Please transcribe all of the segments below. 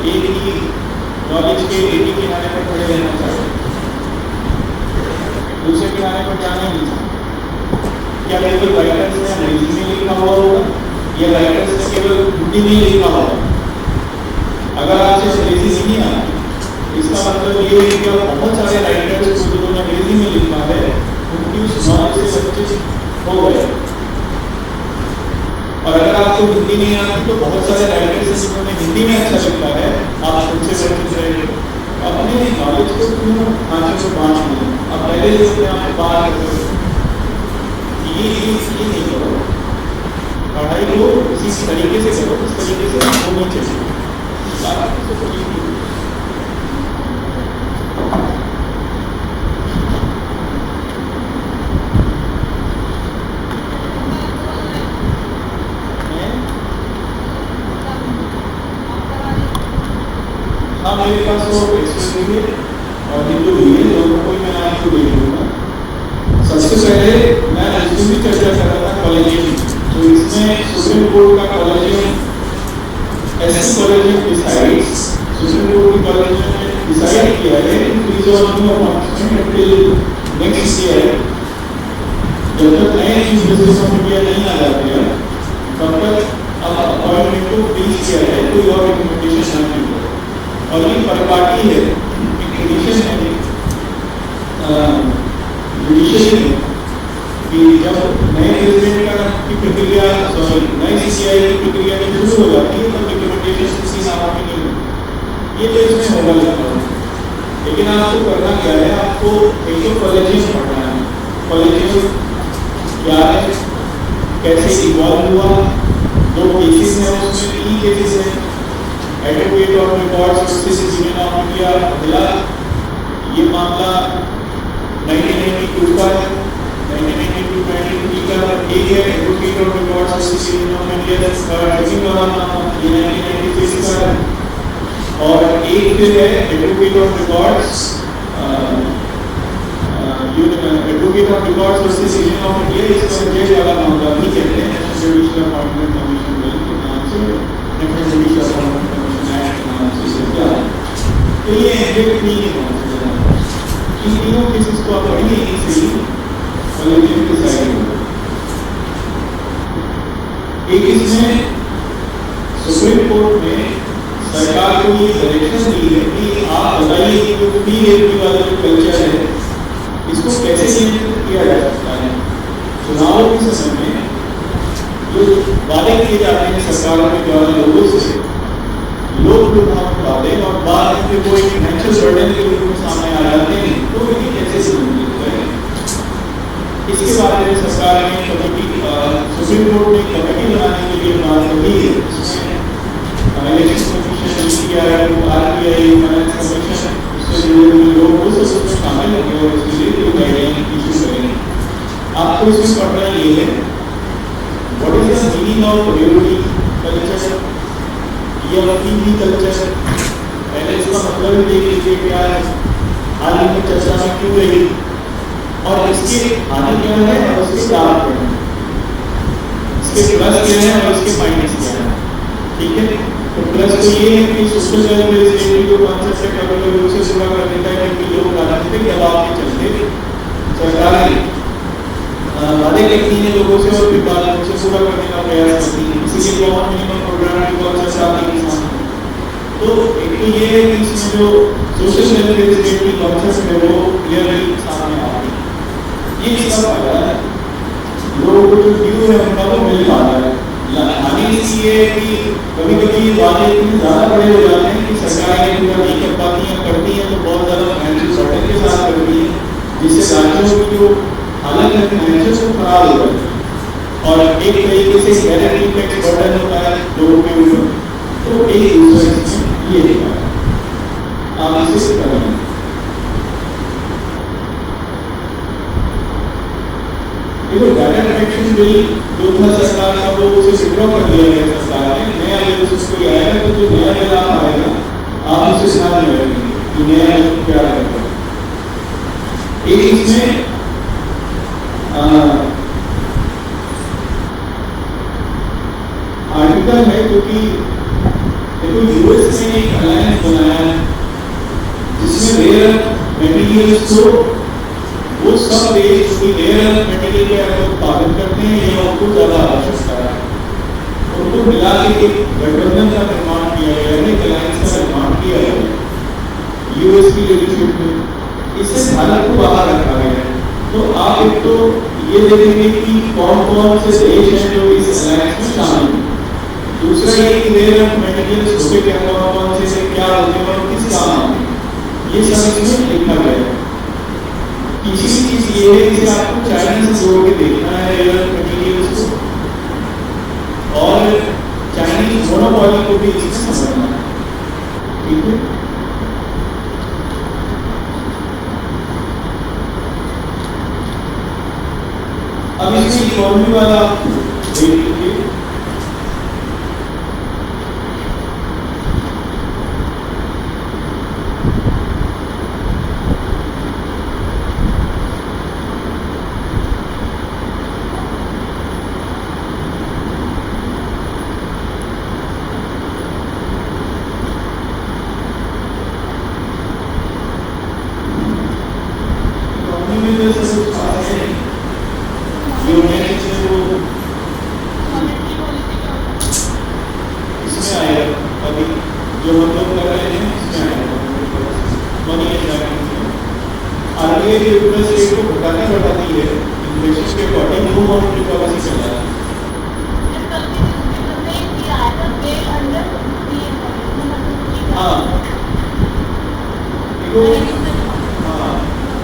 एक ही नॉलेज के एक ही किनारे पर खड़े रहना चाहिए, दूसरे किनारे पर जाना नहीं चाहिए। क्या केवल राइटर्स ने अंग्रेजी में लिखा हुआ होगा या राइटर्स ने केवल हिंदी में लिखा होगा? अगर आपसे अंग्रेजी नहीं आती, इसका मतलब ये है कि बहुत सारे राइटर्स जिन्होंने अंग्रेजी में लिखा है उनकी उस नॉलेज से वंचित हो गए। और अगर आपको हिंदी नहीं आती तो बहुत सारे राइटर्स जिन्होंने हिंदी में अच्छा लिखा है, आप उनसे वंचित रहे। अपने नॉलेज को क्यों आंचल से बांट लें? अब पहले जो अपने आप बात करो, ये नहीं करो, पढ़ाई को इसी तरीके से करो, इस तरीके से होनी चाहिए। हाँ, मेरे पास वो एक्सप्रेस है और हिंदू भी है, दोनों को मैं आपको दे दूँगा। सबसे पहले मैं इसमें भी चर्चा कर रहा था कॉलेजियम, तो इसमें सुप्रीम कोर्ट का कॉलेजियम ऐसे कॉलेजियम डिसाइड्स, सुप्रीम कोर्ट की कॉलेजियम ने डिसाइड किया है कि freeze on new appointment till next year, जब तक नए चीफ जस्टिस ऑफ इंडिया नहीं आ जाते हैं तब तक अपॉइंटमेंट को फ्रीज किया है, कोई और रिकमेंडेशन नहीं है। और ये परिपाटी है, एक ट्रेडिशन है जुडिशरी में कि जब नए प्रेसिडेंट की प्रक्रिया नई सीसीआई की प्रक्रिया जब शुरू हो जाती है तब रिकमेंडेशन किसी नाम की नहीं होती। ये तो इसमें होगा लगता है, लेकिन आपको करना क्या है, आपको एक तो कॉलेजियम पढ़ना है। कॉलेजियम क्या है, कैसे इवॉल्व हुआ, दो केसेस हैं उसमें, 3 केसेस हैं, advocate of records versus union of India मिला। ये मामला 1992 का है, 1992-93 का एक है advocate of records versus union of India, second वाला मामला 1996 का है। और एक फिर है advocate of records advocate of records versus union of India, इसका जज वाला मामला भी कहते हैं, जुडिशियल अपॉइंटमेंट कमीशन बिल के नाम से, national judicial appointment commission act के नाम से क्या है। तो ये एग्जैक्ट नहीं है, इन तीनों केसेस को आप पढ़िए इजीली कॉलेजियम के साइड में। एक इसमें सुप्रीम कोर्ट ने सरकार को ये डायरेक्शन दी है कि आप बताइए कि जो फ्री एयर वाला जो कल्चर है इसको कैसे नियंत्रित किया जा सकता है। चुनाव के समय में जो वादे किए जाते हैं सरकार के द्वारा लोगों से, लोग पाते हैं और बाद में वो एक नेचुरल बर्डन के रूप में सामने आ जाते हैं, तो ये कैसे संबंधित है। इसके बारे में सरकार ने कमेटी, सुप्रीम कोर्ट ने कमेटी बनाने के लिए बात कही है, जिसमें इलेक्शन कमीशन किया है, आरबीआई फाइनेंस कमीशन, इससे जुड़े लोग वो सब उसमें शामिल होंगे और उसके लिए जो गाइडलाइन इशू करेंगे। आपको इसमें पढ़ना ये है, what is the meaning of revri culture या टीवी कल्चर। पहले इसका मतलब देख लीजिए क्या है, हाल ही में चर्चा में क्यों रही और इसके हानि क्या है और उसके लाभ क्या है, इसके प्लस क्या है और इसके माइनस क्या है। ठीक है, तो प्लस तो ये है कि सोशल वेलफेयर जो कॉन्सेप्ट है कभी रूप से पूरा कर देता है, क्योंकि लोग राजनीतिक दबाव के चलते सरकारें वादे करती हैं लोगों से और फिर बाद से पूरा करने का प्रयास करती है, इसीलिए कॉमन मिनिमम प्रोग्राम की कॉन्सेप्ट आती है सामने। तो एक तो ये है कि इसमें जो सोशल वेलफेयर की कॉन्सेप्ट है वो क्लियरली सामने आती है। ये इसका फायदा है, लोगों को जो ड्यू है उनका वो मिल पाता है। हानि इसलिए है कि कभी कभी वादे इतने ज़्यादा बड़े हो जाते हैं कि सरकारें पूरा नहीं कर पाती हैं, करती हैं तो बहुत ज़्यादा फाइनेंशियल बर्डन के साथ करती हैं, जिससे राज्यों की जो हालत है फाइनेंशियल वो खराब हो जाती है और एक तरीके से डायरेक्ट टैक्स बर्डन होता है लोगों के ऊपर। तो एक दूसरे ये देखा आप इसे करेंगे। देखो डायरेक्ट टैक्सेशन बिल जो था सरकार का वो उसे विड्रॉ कर लिया गया सरकार ने, नया बिल उसको आएगा तो जो नया बिल आएगा आप उसे ध्यान में रखेंगे कि नया बिल क्या करता है। एक इसमें आर्टिकल है जो कि देखो तो यूएस ने एक अलायंस बनाया है जिसमें रेयर मटेरियल्स को वो सब देश जो रेयर मटेरियल का उत्पादन करते हैं या उनको ज्यादा आवश्यकता है उनको मिला के एक गठबंधन का निर्माण किया गया है, एक अलायंस का निर्माण किया गया है यूएस की लीडरशिप में। इससे भारत को बाहर रखा गया है। तो आप एक तो ये देखेंगे कि कौन कौन से देश हैं जो इस अलायंस में शामिल हैं। दूसरा ये कि रेयर मटेरियल्स उसके क्या कौन से क्या होते हैं और किस काम आते हैं, ये सब इसमें लिखा गया है। तीसरी चीज ये है कि आपको चाइना से जोड़ के देखना है रेयर मटेरियल्स को और चाइनीज मोनोपोली को भी इसमें समझना है। ठीक है, अब इसमें इकोनॉमी वाला देख लीजिए।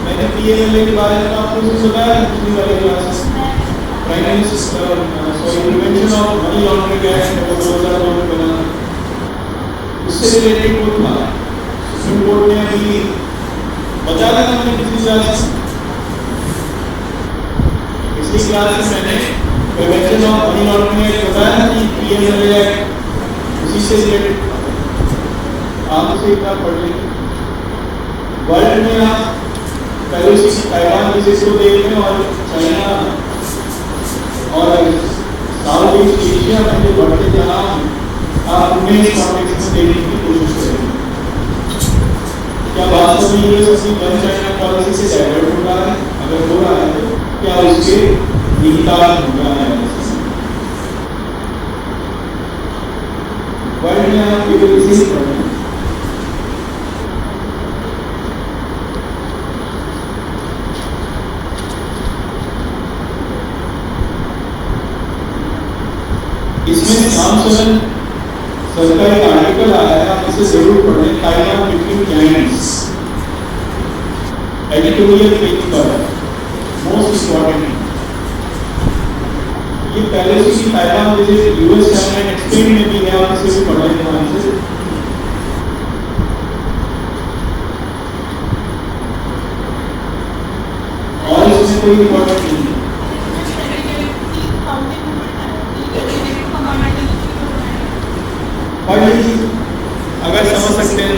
मैंने पीएमएलए के बारे में आपको कुछ बताया पिछली वाली क्लास में। Prime minister prevention of money laundering act 2002 में बना, उससे रिलेटेड कोई था सुप्रीम कोर्ट ने अभी बता दिया। मैंने पिछली क्लास में मैंने prevention of money laundering act बताया कि पीएमएलए एक्ट उसी से रिलेटेड। आप उसे एक बार पढ़ लेंगे। वर्ल्ड में आप पहले से ताइवान विशेष को देख रहे हैं और चाइना और साउथ ईस्ट एशिया में जो बढ़ते जहां आप उन्हें इस कॉन्टेक्स्ट में देखने की कोशिश करेंगे। क्या वास्तव में ये अपनी वन चाइना पॉलिसी से डाइवर्ट हो रहा है? अगर हो रहा है तो क्या उसके निहितार्थ हो रहा है? वर्ल्ड में आप केवल इसे ही पढ़ें। इसमें नामचलन सरकारी आर्टिकल आया है, आप इसे जरूर पढ़ें। Taiwan between giants editorial page पर मोस्ट इंपॉर्टेंट। ये पहले से ही ताइवान जैसे यूएस चाइना एक्सप्लेन में भी है, आप इसे भी पढ़ें ध्यान से। और इसमें कोई इंपॉर्टेंट नहीं है। अगर समझ सकते हैं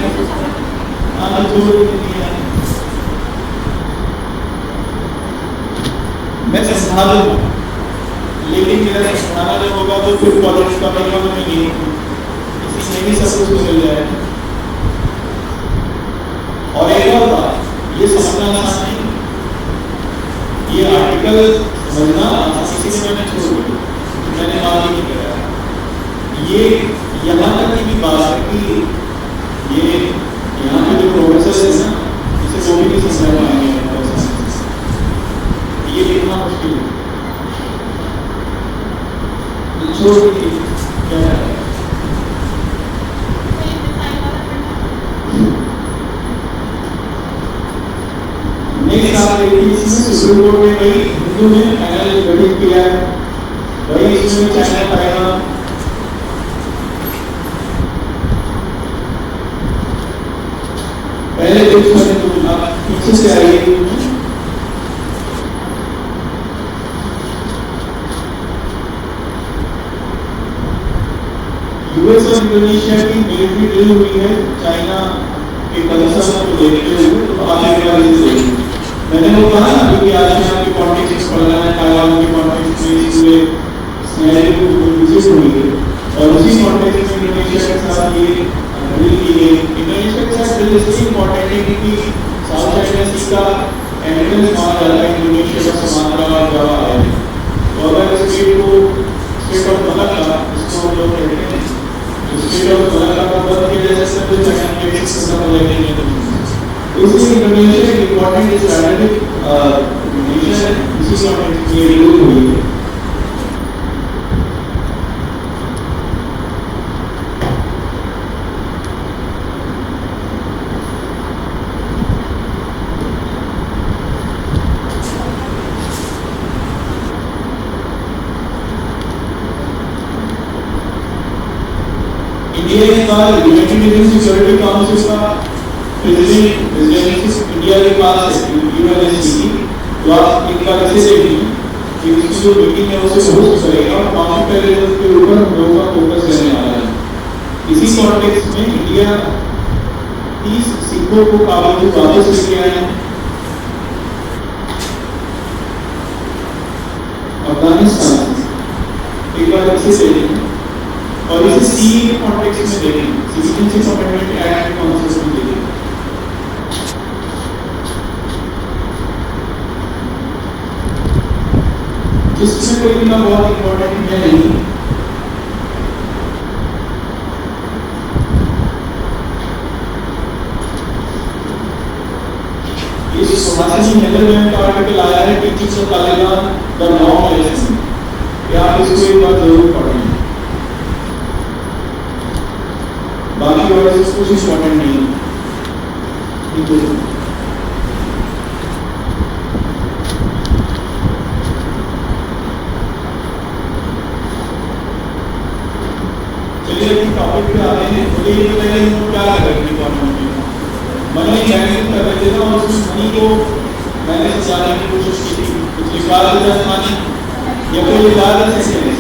मैं समझा दूंगा, लेकिन मेरा समझाना जब होगा तो फिर कॉलेज का मैं नहीं, इसी में भी सब कुछ मिल जाएगा। और एक और बात, ये समझना आसान नहीं, ये आर्टिकल समझना किसी से मैंने छोड़ दिया, मैंने बात ही नहीं कराया। ये यहाँ तक की बात है कि ये यहाँ पे जो प्रोफेसर है ना, इसे वो भी नहीं समझ पाएंगे। ये लिखना मुश्किल है। क्या है? नहीं साहब, इसमें सुप्रीम कोर्ट ने वही हिंदू में पैनल गठित किया है, वही इसमें चाइना ताइवान पहले पीछे से आइए। यूएस और इंडोनेशिया की मिलिट्री ड्रिल हुई है चाइना के कंसर्न को देखते हुए, तो आगे वाली से मैंने वो कहा ना कि आसियान के कॉन्टेक्स्ट पढ़ना है, ताइवान के कॉन्टेक्स्ट में इसलिए स्नेरियो को विजिट हुई है और उसी कॉन्टेक्स्ट में इंडोनेशिया के साथ ये इसलिए इम्पोर्टेंट है क्योंकि साउथ चाइना सी का एंट्रेंस माना जाता है इंडोनेशिया का सुमात्रा और जावा है। तो अगर स्टेट ऑफ मलाक्का इसको हम लोग कहते हैं, स्टेट ऑफ मलाक्का का बंद किया जाए तो चाइना के सिस्टम में लगेंगे। इसलिए इंडोनेशिया एक इम्पोर्टेंट स्ट्रैटेजिक नेशन है, इसी कॉन्टेक्स्ट में ये रूल हुई है। इंडिया का यूनाइटेड नेशन सिक्योरिटी काउंसिल का प्रेसिडेंट इंडिया के पास है यूएनएससी, तो आप एक बार इसे देखिए कि उसकी जो मीटिंग है उसे होस्ट करेगा और काउंटर टेररिज्म के ऊपर हम लोगों का फोकस रहने वाला है। इसी कॉन्टेक्स्ट में इंडिया 30 सिखों को काबुल से वापस लेके आए हैं अफगानिस्तान से। एक बार इसे देखिए और इसे सी कॉन्टेक्स्ट में देखें, सिटीजनशिप अमेंडमेंट एक्ट कॉन्सेप्ट में देखें। जिसमें कोई भी बहुत इंपॉर्टेंट है नहीं, ये सोमासी नेदरलैंड का आर्टिकल आया है teachings of Taliban the long lesson, या आप इसको एक बार जरूर पढ़ें। बाकी और कुछ इंपॉर्टेंट नहीं है। चलिए टॉपिक पे आते हैं। मुझे ये बताइए हम क्या कर रहे थे गवर्नमेंट में, मनी मैनेजमेंट कर रहे थे ना, और उस मनी को मैंने समझाने की कोशिश की थी। कुछ निकाल देता है मनी या कोई निकाल दे सकते हैं।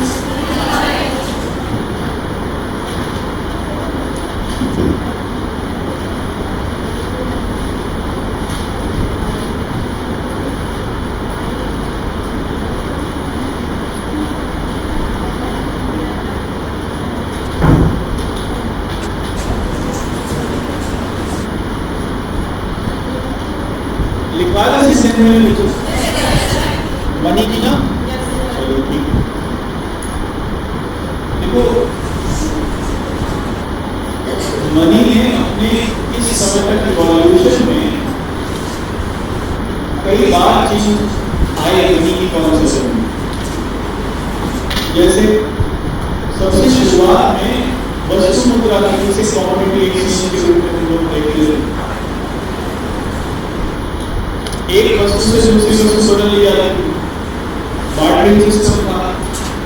मनी की ना, चलो ठीक है। देखो मनी ने अपने इस समय तक इवोल्यूशन में कई बार चीज आए मनी की कॉन्सेप्ट में। जैसे सबसे शुरुआत में वस्तु मुद्रा थी, जिसे कमोडिटी एक्सचेंज के रूप में हम लोग देखते हैं। एक वस्तु से दूसरी वस्तु बदल ली जाती थी, बार्टरिंग सिस्टम था।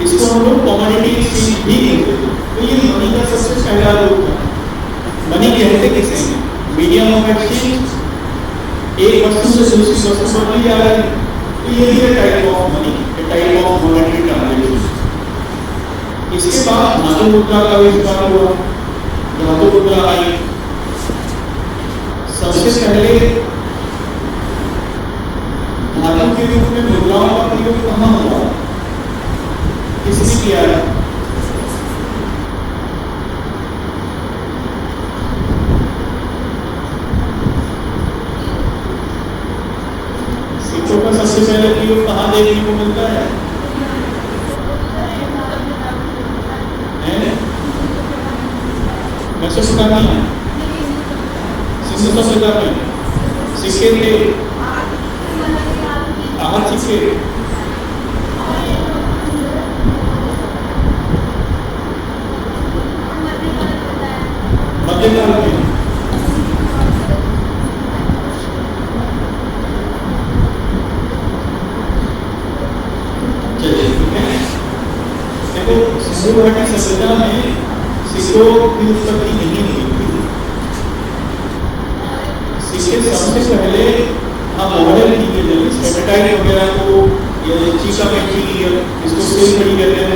इसको हम लोग कमोडिटी एक्सचेंज भी कहते थे। तो ये मनी का सबसे पहला रूप था। मनी कहते किसे हैं? Medium of exchange. एक वस्तु से दूसरी वस्तु बदल ली जा रही है, तो ये भी type of money, type of monetary transaction. इसके बाद धातु मुद्रा का आविष्कार हुआ, धातु मुद्रा आई। सबसे पहले धातु के रूप में मुद्राओं का प्रयोग कहाँ हुआ, किसने किया है? सिक्कों का सबसे पहले प्रयोग कहाँ देखने को मिलता है? मेसोपोटामिया में, सिंधु सभ्यता में सिक्के थे, आहत सिक्के। मध्यकाल में देखो सिंधु घाटी सभ्यता में सिक्कों की उत्पत्ति नहीं हुई थी। सिक्के सबसे पहले मॉडल की गई हेपेटाइट वगैरह को या चीका बैक्टीरिया, इसको सेल बड़ी कहते हैं,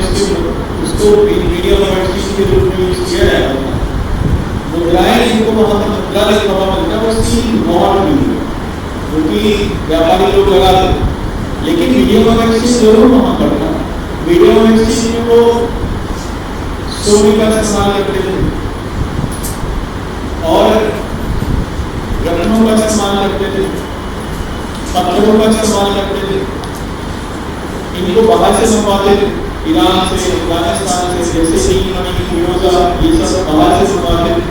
उसको मीडियम ऑफ एक्सचेंज के रूप में यूज किया जाता है। मुद्राएं जिनको वहाँ पर मुद्रा लिखा हुआ मिलता है वो सील नॉट भी, क्योंकि व्यापारी लोग लगाते हैं। लेकिन मीडियम ऑफ एक्सचेंज जरूर वहाँ पड़ता है। मीडियम ऑफ एक्सचेंज में वो सोने का इस्तेमाल करते थे और इस्तेमाल करते थे, पत्थरों का इस्तेमाल करते थे, इनको बाहर से मंगवाते थे, ईरान से, अफगानिस्तान से, जैसे कि फिरोजा, ये सब बाहर से मंगवाते थे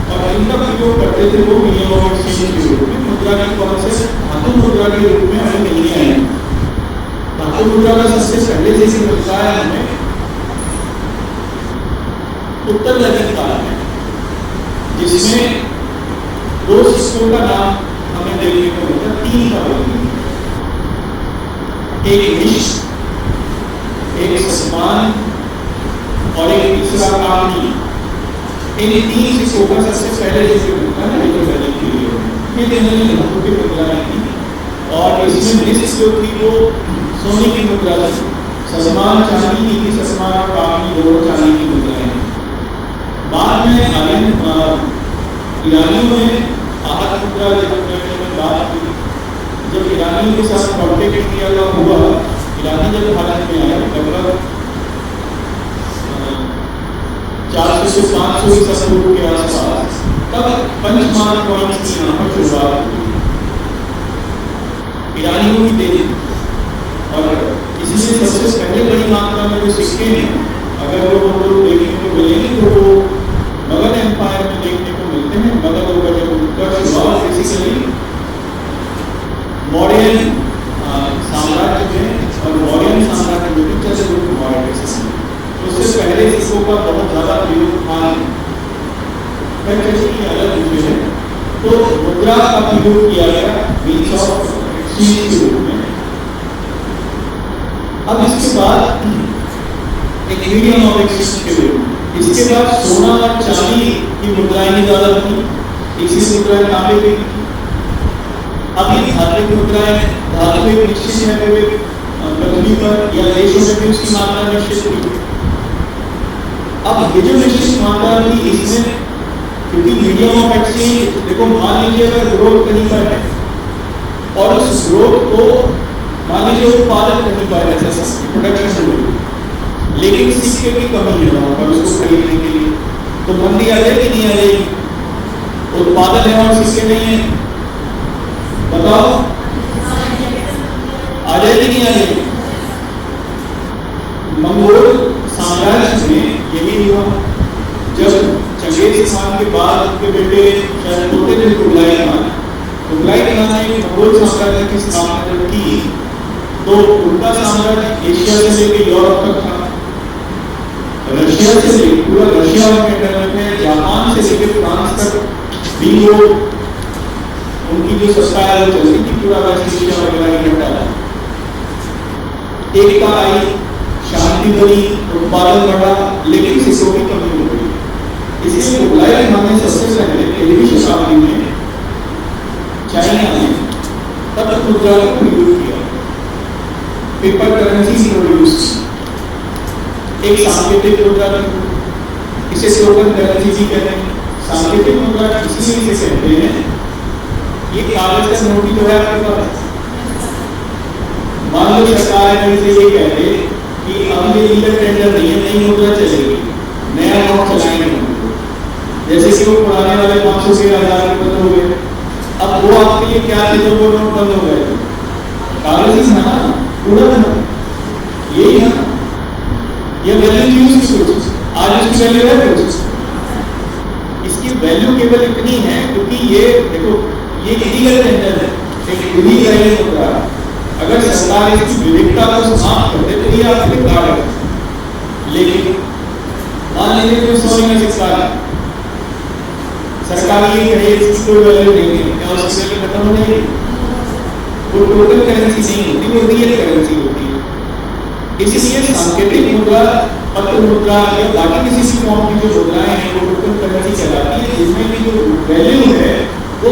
और इनका प्रयोग करते थे वो मीडियम ऑफ एक्सचेंज के रूप में। मुद्रा की कौन से धातु मुद्रा के रूप में हमें नहीं आए। धातु मुद्रा का सबसे पहले जैसे मिलता है हमें उत्तर ललित काल में, जिसमें दो सिक्कों का नाम हमें देखने को मिलता है, तीन का मिलता है, एक निश, एक समान और एक तीसरा कामनी। इन तीन सिक्कों का सबसे पहले जिक्र मिलता है ललित के लिए, फिर इन्होंने धातु की मुद्राएं की और इसमें निश जो थी वो सोने की मुद्रा थी, समान चांदी की थी, समान और कामनी दोनों चांदी की मुद्राएं। बाद में ईरानियों ने आहत मुद्रा में बात की, जब ईरानियों के साथ कॉन्टेक्ट किया हुआ, ईरानी जब भारत में आए लगभग 400 से 500 ईसा पूर्व के आसपास, तब पंचमान कॉइन्स की यहाँ पर शुरुआत हुई, ईरानियों की देरी। और इसलिए सबसे पहले बड़ी मात्रा में जो सिक्के हैं, अगर वो हम लोग देखने को मिलेंगे तो वो मगध एम्पायर में देखने को मिलते हैं। मगध होगा जब उनका शुरुआत बेसिकली मौर्यन साम्राज्य में, और मौर्यन साम्राज्य में चंद्रगुप्त मौर्य के समय, उससे पहले सिक्कों का बहुत ज्यादा प्रयोग था। अलग विषय है, तो मुद्रा का प्रयोग किया गया मीन्स ऑफ एक्सचेंज के रूप में। अब इसके बाद एक मीडियम ऑफ एक्सचेंज के रूप में, इसके बाद सोना और चांदी की मुद्राएं ही ज्यादा थी, इसी मुद्राएं तांबे की थी। अभी धातु मुद्राएं, धातु एक निश्चित है पृथ्वी पर या देशों में भी उसकी मात्रा निश्चित थी। अब ये जो निश्चित मात्रा थी, इसमें क्योंकि मीडियम ऑफ एक्सचेंज, देखो मान लीजिए अगर ग्रोथ कहीं पर है और उस ग्रोथ को मान लीजिए उत्पादन कहीं पर है, प्रोडक्शन हो, लेकिन सिक्के की कमी है वहां पर उसको खरीदने के लिए, तो मंदी आ जाएगी नहीं आ जाएगी? उत्पादन है और सिक्के नहीं है, बताओ आ जाएगी नहीं आ जाएगी? मंगोल साम्राज्य में यही हुआ, जब चंगेज खान के बाद उनके बेटे होते थे कुबलाई खान, कुबलाई खान ने मंगोल साम्राज्य की स्थापना जब की, तो उनका साम्राज्य एशिया से लेकर यूरोप तक था, रशिया से लेकर पूरा रशिया में, जापान से लेकर फ्रांस तक भी वो उनकी जो सत्ता है वो चलती थी, पूरा वेस्ट एशिया वगैरह इकट्ठा। एकता आई, शांति बनी, उत्पादन बढ़ा, लेकिन सिक्कों की कमी हो गई। इसलिए कुबलाई खान ने सबसे पहले 13वीं शताब्दी में चाइना में तब मुद्रा का प्रयोग किया, पेपर करेंसी इंट्रोड्यूस, एक सांकेतिक मुद्रा थी, इसे स्लोगन करेंसी भी कहते हैं। सांकेतिक मुद्रा इसीलिए इसे कहते हैं, ये कागज का नोट ही तो है आपके पास। मान लो सरकार है ये कहते कि अब ये लीगल टेंडर नहीं है, नई मुद्रा चलेगी, नया नोट चलाएंगे, जैसे कि वो पुराने वाले 500 से 1000 बंद हो गए, अब वो आपके लिए क्या थे जब वो नोट बंद हो गए? कागज ही था ना, पूरा था, यही है ये वैल्यू यूज की कुछ, आज इसकी वैल्यू है कुछ, इसकी वैल्यू केवल इतनी है क्योंकि ये देखो ये लीगल टेंडर है, एक खुली गई मुद्रा, अगर सरकार इसकी विविधता को समाप्त कर दे तो ये आपके कार्ड है। लेकिन मान लीजिए कोई सोने में सिक्का है, सरकार ये कहे इसकी कोई वैल्यू नहीं है, क्या उसकी वैल्यू खत्म हो जाएगी? वो टोटल करेंसी नहीं होती, वो रियल करेंसी होती है। इसलिए सांकेतिक मुद्रा, पत्र मुद्रा या बाकी किसी भी फॉर्म की जो मुद्राएं हैं वो टोटल करेंसी कहलाती है, जिसमें की जो वैल्यू है वो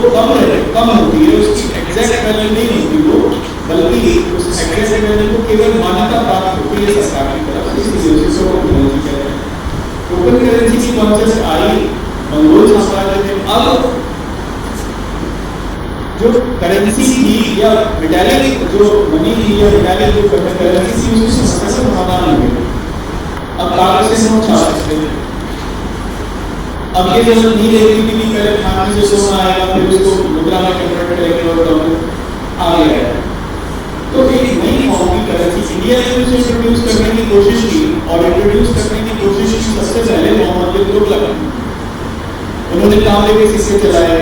कम होती है, उसकी एग्जैक्ट वैल्यू नहीं होती वो, बल्कि उस एग्जैक्ट वैल्यू को केवल मान्यता प्राप्त होती है सरकार की तरफ से, इसलिए उसे टोटल करेंसी कहते हैं। टोटल करेंसी की कॉन्सेप्ट आई मंगोल साम्राज्य में। अब जो करेंसी थी या मेटालिक जो मनी थी या मेटालिक जो करेंसी थी उसकी समस्या समाधान हो गई। अब कागज से नोट छाप सकते हैं। अब ये जरूरत नहीं रहेगी कि पहले खाने से सोना आएगा फिर उसको मुद्रा में कन्वर्ट करेंगे और आ गया। तो एक नई फॉर्म की करेंसी इंडिया ने उसे इंट्रोड्यूस करने की कोशिश की और इंट्रोड्यूस करने की कोशिश की सबसे पहले मोहम्मद बिन तुगलक। उन्होंने तांबे के सिक्के चलाए,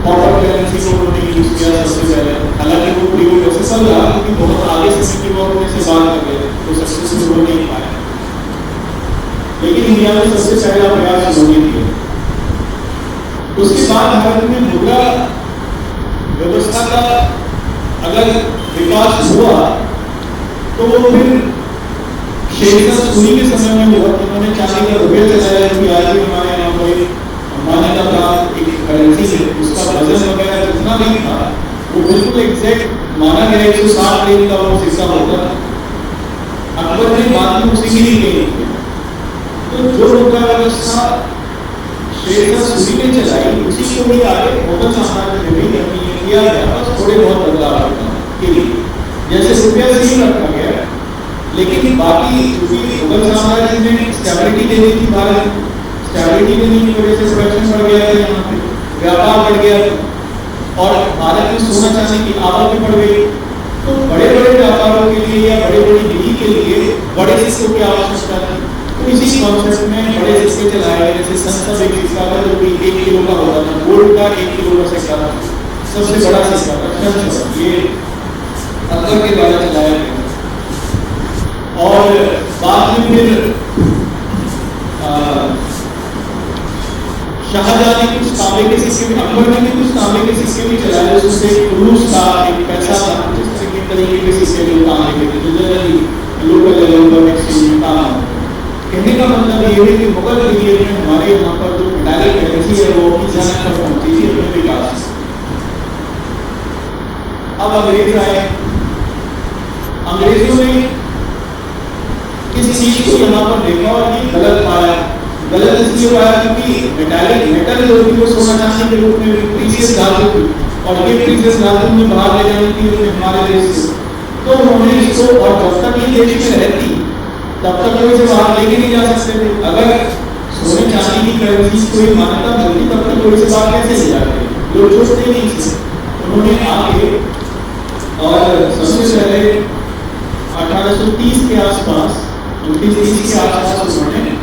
कॉपर करेंसी को उन्होंने यूज किया सबसे पहले। हालांकि वो प्रयोग वैसे चल रहा क्योंकि बहुत आगे से सिक्के को से बाहर कर गए तो सक्सेसफुल हो नहीं पाया, लेकिन इंडिया में सबसे पहला प्रयास उन्होंने किया। उसके बाद भारत में मुद्रा व्यवस्था का अगर विकास हुआ तो वो फिर शेरशाह सूरी के समय में हुआ। उन्होंने चांदी का रुपया चलाया जो कि आज भी हमारे यहाँ पर मान्यता प्राप्त एक करेंसी है। उसका वजन वगैरह जितना नहीं था वो बिल्कुल एग्जैक्ट माना गया 160 ग्राम का वो सिक्का होता था। अकबर ने बाद में उसी की नहीं की। तो जो मुद्रा व्यवस्था शेरशाह सूरी ने चलाई उसी को भी आगे मुगल साम्राज्य में भी किया गया, बस थोड़े बहुत बदलाव के लिए। जैसे रुपया सही रखा गया, लेकिन बाकी मुगल साम्राज्य में स्टेबिलिटी देनी थी, भारत स्टेबिलिटी देने की वजह से प्रोडक्शन बढ़ गया था, यहाँ पे व्यापार बढ़ गया था और भारत में सोना चांदी की आवक भी बढ़ गई। तो बड़े बड़े व्यापारों के लिए या बड़े बड़ी डील के लिए बड़े सिक्कों की आवश्यकता थी। तो इसी कॉन्सेप्ट में बड़े सिक्के चलाए गए, जैसे संसद एक सिक्का था जो कि 1 किलो का होता था, गोल्ड का 1 किलो का सिक्का था, सबसे बड़ा सिक्का था। ये अकबर के द्वारा चलाया गया और बाद में फिर शाहजहां ने कुछ तांबे के सिक्के, अकबर ने भी कुछ तांबे के सिक्के भी चलाए, उससे क्रूज था, एक पैसा था, इस तरीके के सिक्के भी तांबे के जो जनरली लोकल लेवल पर एक्सचेंज था। कहने का मतलब ये है कि मुगल पीरियड में हमारे यहाँ पर जो मेटालिक करेंसी है वो अपनी जगह पर पहुंची थी अपने विकास। अब अंग्रेज आए, अंग्रेजों ने इस चीज को यहाँ पर देखा और ये गलत पाया। गलत इसलिए पाया क्योंकि मेटालिक मेटल जो थी वो सोना चांदी के रूप में प्रीशियस धातु थी और ये प्रीशियस धातु में बाहर ले जाने की हमारे देश से, तो उन्होंने इसको, और जब तक ये देश में रहती तब तक कोई इसे बाहर लेके नहीं जा सकते थे। अगर सोने चांदी की करेंसी कोई मान्यता मिलती तब तक कोई इसे बाहर कैसे ले जाते, लोग सोचते नहीं थे। उन्होंने आगे और सबसे पहले 1830 के आसपास 1930 के आसपास उन्होंने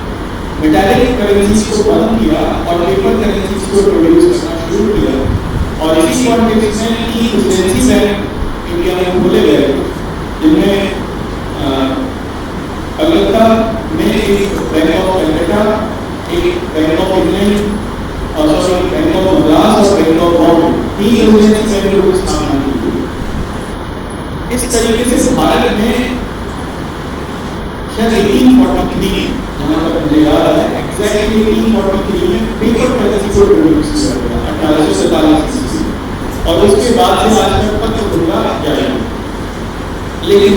मेटालिक करेंसीज को बंद किया और पेपर करेंसीज को प्रोड्यूस करना शुरू किया। और इसी कॉन्टेक्स्ट में की रेजिडेंसी बैंक इंडिया में खोले गए, जिनमें कलकत्ता में एक बैंक ऑफ कलकत्ता, एक बैंक ऑफ इंग्लैंड और सॉरी बैंक ऑफ मद्रास और bank of Bombay, 3 residency bank की स्थापना की। इस तरीके से भारत में शायद 1843 जहाँ तक मुझे याद है एग्जैक्टली 1843 में पेपर करेंसी को इंट्रोड्यूस किया गया 1847 ईस्वी और उसके बाद से आज तक पत्र मुद्रा जारी है। लेकिन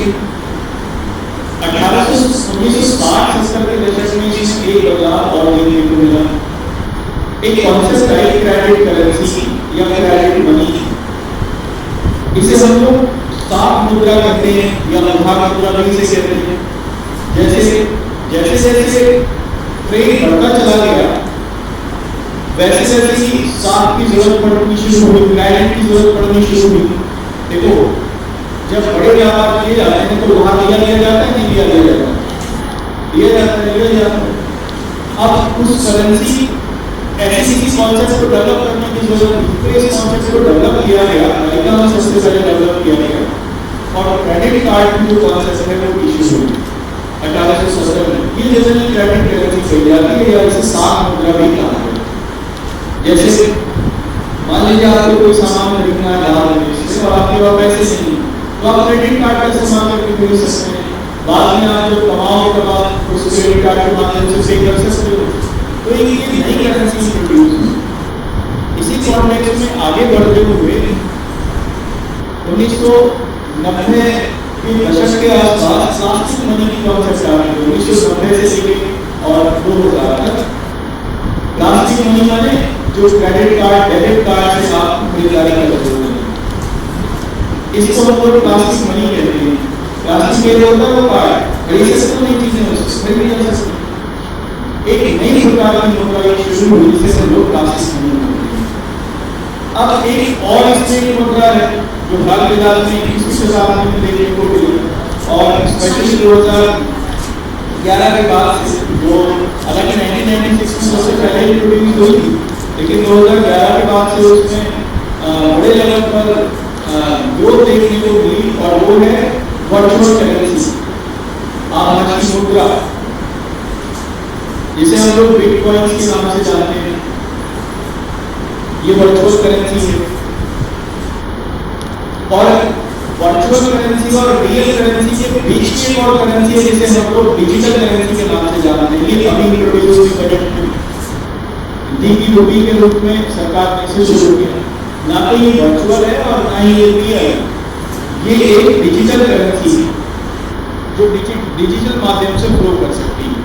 1960-70 के दशक में इसमें एक बदलाव और देखने को मिला। एक कॉन्सेप्ट है क्रेडिट करेंसी या क्रेडिट मनी। इसे हम लोग साफ मुद्रा कहते हैं या उधार मुद्रा भी इसे कहते हैं। जैसे जैसे ट्रेड बढ़ता चला गया वैसे वैसे ही साफ की जरूरत पड़नी शुरू हुई, क्रेडिट की जरूरत पड़नी शुरू हुई। देखो जब बड़े व्यापार किए जाते हैं तो उधार लिया जाता है, नहीं लिया जाता है, लिया जाता है। अब उस करेंसी ऐसी किसी कॉन्सेप्ट को डेवलप करने की जरूरत नहीं, तो इस कॉन्सेप्ट को डेवलप किया गया, अमेरिका में सबसे पहले डेवलप किया गया और क्रेडिट कार्ड की जो कॉन्सेप्ट है वो इशू हुई 1870 में। ये जनरल क्रेडिट करेंसी कही जाती है या इसे साफ मुद्रा भी कहा जाता है। जैसे मान लीजिए आपको कोई सामान खरीदना है बाहर देश से और आपके पास पैसे नहीं तो आप क्रेडिट कार्ड का इस्तेमाल करके खरीद सकते हैं। बाद में आप जो कमाओगे तब आप उस क्रेडिट कार्ड के माध्यम से पे कर सकते हो। तो ये नई करेंसी इंट्रोड्यूस हुई। इसी कॉन्टेक्स्ट में आगे बढ़ते हुए 1990 के दशक के आसपास प्लास्टिक मनी की कॉन्सेप्ट आ गई। 1990 से लेकर और 2000 तक प्लास्टिक मनी माने जो क्रेडिट कार्ड डेबिट कार्ड से आप खरीदारी करते हो, इसको हम लोग प्लास्टिक मनी कहते हैं। प्लास्टिक के होता है वो कार्ड खरीद सकते हो, नहीं चीजें खरीद जा सकते। एक नई प्रकार की मुद्रा शुरू हुई जिसे हम लोग क्लासिक मनी कहते हैं। अब एक और स्टेट मुद्रा है जो हाल फिलहाल में 21वीं शताब्दी में देखने को मिली और स्पेशली 2011 के बाद से जो हालांकि 1996 में सबसे पहले इंट्रोड्यूस हुई थी, लेकिन 2011 के बाद से उसमें बड़े लेवल पर ग्रोथ देखने को मिली और वो है वर्चुअल करेंसी, आभासी मुद्रा, जिसे हम लोग बिटकॉइन के नाम से जानते हैं। ये वर्चुअल करेंसी है और वर्चुअल करेंसी और रियल करेंसी के बीच की एक और करेंसी है जिसे हम लोग डिजिटल करेंसी के नाम से जानते हैं। ये अभी इंट्रोड्यूस हुई बजट में डी रूपी के रूप में सरकार ने इसे शुरू किया। ना तो ये वर्चुअल है और ना ही ये रियल है, ये एक डिजिटल करेंसी है जो डिजिटल माध्यम से फ्लो कर सकती है।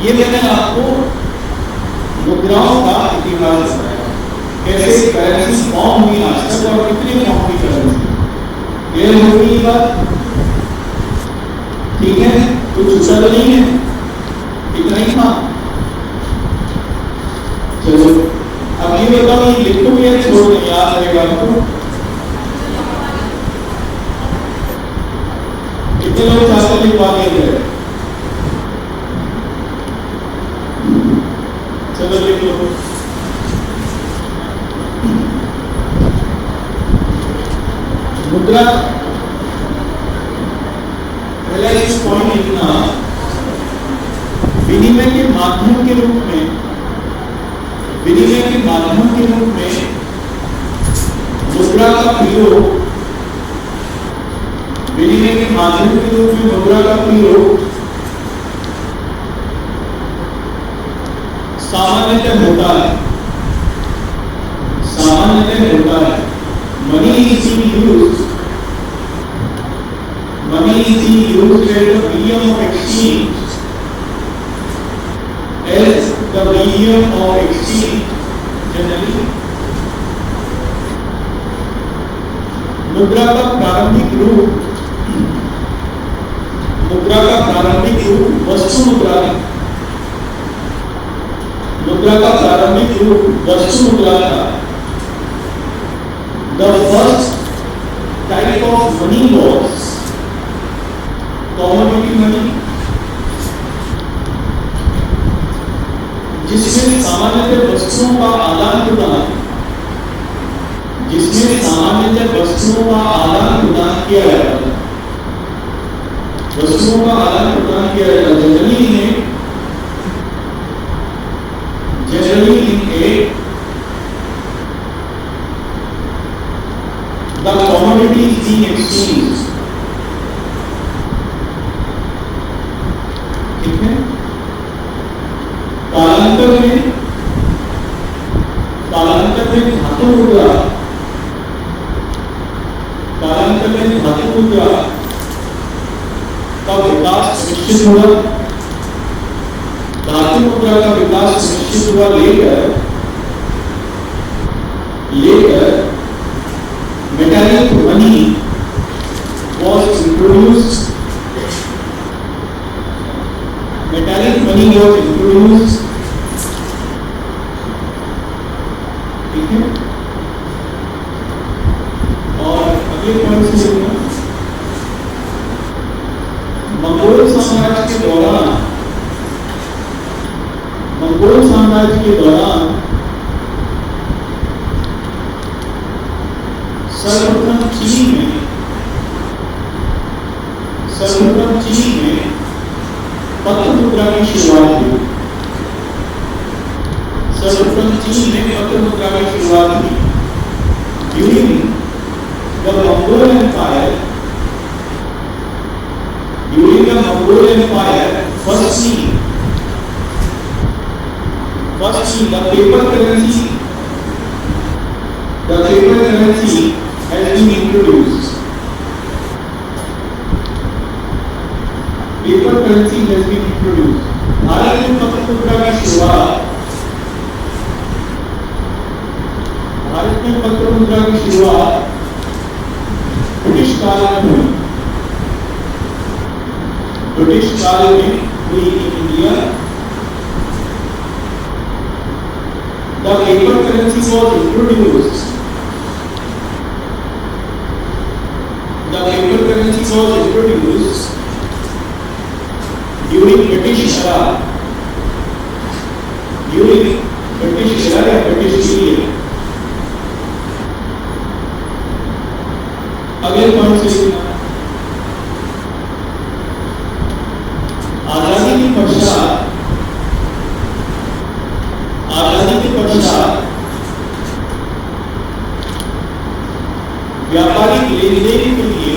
ये मैंने आपको मुद्राओं का इतिहास बताया, कैसे करेंसी फॉर्म हुई आज तक और कितने फॉर्म की करेंसी। क्लियर होगी ये बात? ठीक है, कुछ दूसरा तो नहीं है, इतना ही था। चलो अब ये बताओ, ये लिखो या छोड़ दें, याद रहेगा आपको? कितने लोग चाहते लिखवा दिए? चलो लिख लो। मुद्रा पहला इस पॉइंट लिखना, विनिमय के माध्यम के रूप में, विनिमय के माध्यम के रूप में मुद्रा का प्रयोग, विनिमय के माध्यम के रूप में मुद्रा का प्रयोग सामान्यतः होता है, सामान्यतः होता है। Money is used as a medium of exchange, as the medium of exchange generally। मुद्रा का प्रारंभिक रूप, मुद्रा का प्रारंभिक रूप वस्तु मुद्रा है। मुद्रा का प्रारंभिक रूप वस्तु मुद्रा था। The first type of money was commodity money, जिसमें सामान्यतः वस्तुओं का आदान प्रदान, जिसमें सामान्यतः वस्तुओं का आदान प्रदान किया जाता है, वस्तुओं का आदान प्रदान किया जाता है। Generally in a the commodities being exchanged, ठीक है। कालांतर में धातु मुद्रा, कालांतर में धातु मुद्रा का विकास निश्चित हुआ, धातु मुद्रा का विकास निश्चित हुआ। लेकर metallic money was introduced, metallic money was introduced, ठीक है। और अगले पॉइंट से देखना, मंगोल साम्राज्य के दौरान, मंगोल साम्राज्य के दौरान सर्वप्रथम चीन में पत्र मुद्रा की शुरुआत हुई। सर्वप्रथम चीन में पत्र मुद्रा की शुरुआत हुई। During the Mongol empire, firstly the paper currency has been introduced. Paper currency has been introduced. Bharat में पत्र मुद्रा की शुरुआत, भारत में पत्र मुद्रा की शुरुआत ब्रिटिश काल में हुई। ब्रिटिश काल में हुई in India The paper currency was introduced. The paper currency was introduced during British era. During British era या British period. अगले पॉइंट से लिखना, आजादी के पश्चात व्यापारिक लेनदेन के लिए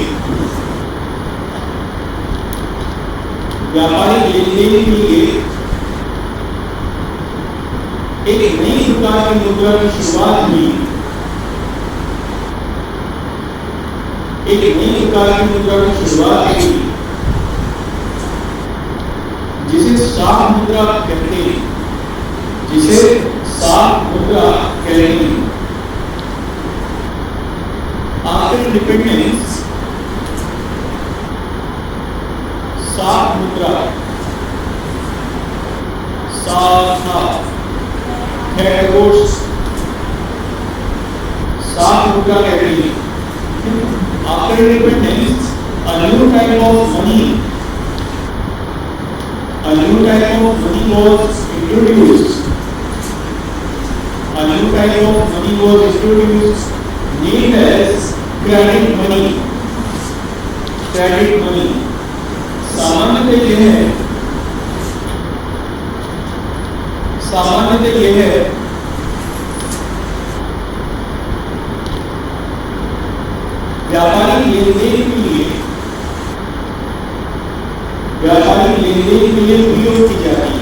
एक नई प्रकार की मुद्रा की शुरुआत हुई। जिसे साख मुद्रा कहते हैं। After independence, साख मुद्रा कहते हैं। After independence, a new type of money was introduced. Named as credit money. सामान्यतः यह है व्यापारिक लेनदेन के लिए प्रयोग की जाती है।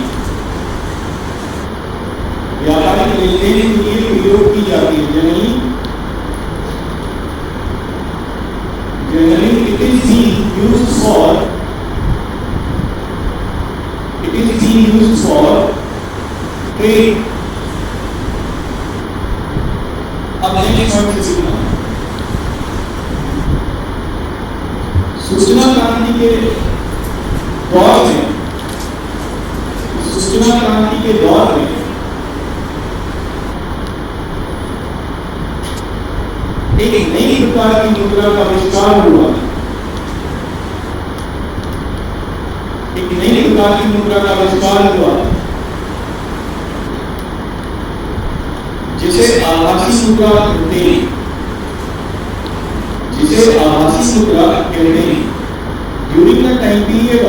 Generally it is being used for trade. अब नेक्स्ट पॉइंट से सीखना, सूचना क्रांति के दौर में एक नई प्रकार की मुद्रा का आविष्कार हुआ। जिसे आभासी मुद्रा कहते हैं। During the time period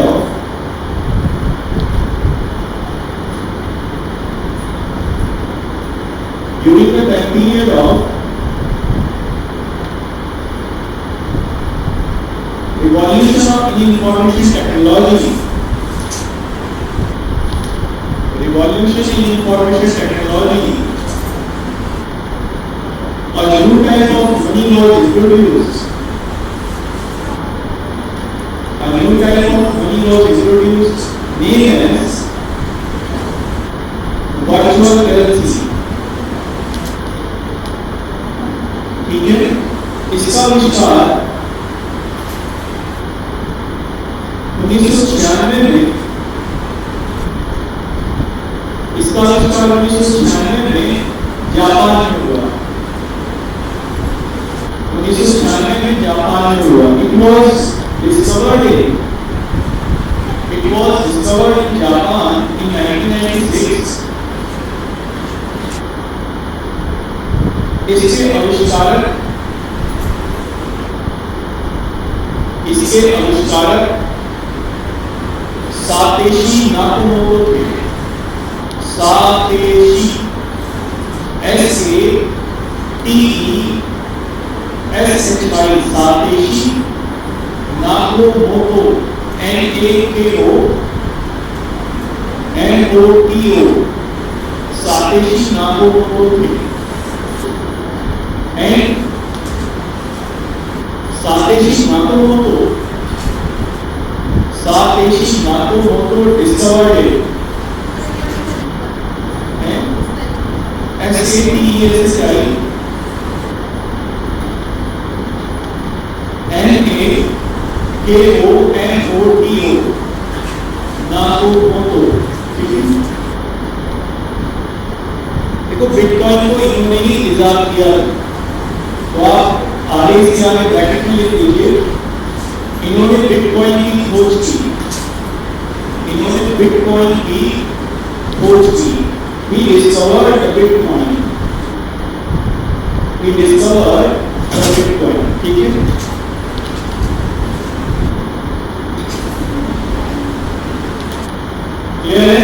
of revolution of information technology, a new type of money was introduced. Named as virtual currency. ठीक है, इसका आविष्कार 1996 में जापान में हुआ। It was discovered in Japan in 1996. इसके आविष्कारक सातेशी नाकामोटो थे। सातेशी नाकामोटो सातेशी नाकामोटो थे। Satoshi Nakamoto discovered it. SATESHI NAKOMOTO Nakamoto. देखो बिटकॉइन को इन्होंने ही इजाद किया, तो आप आगे से आगे ब्रैकेट में लिख लीजिए, इन्होंने बिटकॉइन की खोज की, इन्होंने बिटकॉइन की खोज की। He discovered the Bitcoin. He discovered the Bitcoin. ठीक है? क्लियर है?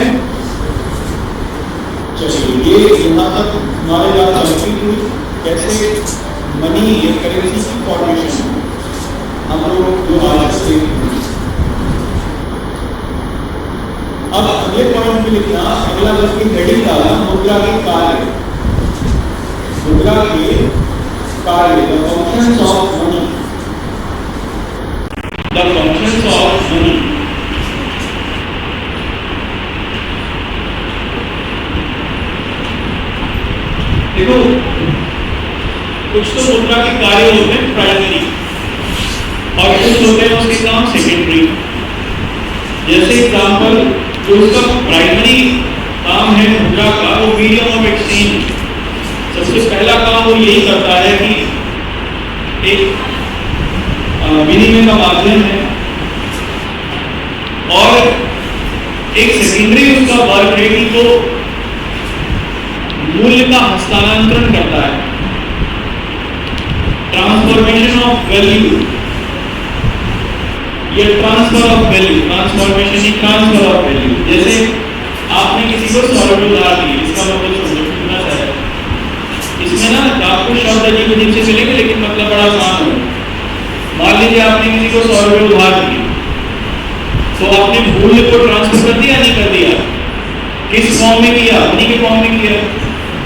चलिए ये यहाँ तक हमारे बात कंप्लीट हुई। कैसे मनी या करेंसी की फॉर्मेशन हम लोग जो आज से अब अगले पॉइंट में लिखना, अगला वर्ग की हेडिंग डाला मुद्रा के कार्य, मुद्रा के कार्य, the functions of money, the functions of money. देखो कुछ तो मुद्रा के कार्य होते हैं प्राइमरी और कुछ होते हैं उसके काम सेकेंडरी। जैसे एग्जाम्पल जो उसका प्राइमरी काम है मुद्रा का, वो मीडियम ऑफ एक्सचेंज। सबसे पहला काम वो यही करता है कि एक विनिमय का माध्यम है, और एक सेकेंडरी उसका वर्क है कि वो मूल्य का हस्तांतरण करता है, ट्रांसफॉर्मेशन ऑफ वैल्यू, ये transfer of value, transformation transfer of value. जैसे आपने किसी को 100 रुपये उधार दिए, इसका मतलब समझना चाहिए। इसमें ना आपको शब्द अजीब अजीब से चलेंगे लेकिन मतलब बड़ा आसान होगा। मान लीजिए आपने किसी को 100 रुपये उधार दिए, तो आपने मूल्य को ट्रांसफर कर दिया नहीं कर दिया? किस फॉर्म में किया? मनी के फॉर्म में किया।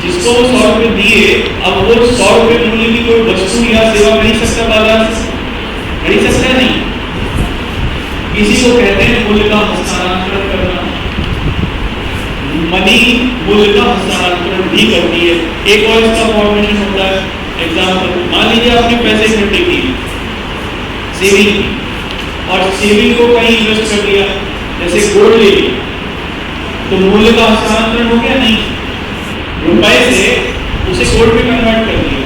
जिसको 100 रुपये दिए, अब वो 100 रुपये मूल्य की कोई वस्तु या सेवा खरीद सकता बाजार से? खरीद सकता नहीं। इसी को कहते हैं मूल्य का हस्तांतरण करना। मनी मूल्य का हस्तांतरण भी करती है। एक और इसका फॉर्मेशन होता है। एग्जाम्पल, मान लीजिए आपने पैसे इकट्ठे किए, सेविंग, और सेविंग को कहीं इन्वेस्ट कर दिया, जैसे गोल्ड ले लिया, तो मूल्य का हस्तांतरण हो गया? नहीं, रुपए से उसे गोल्ड में कन्वर्ट कर दिया।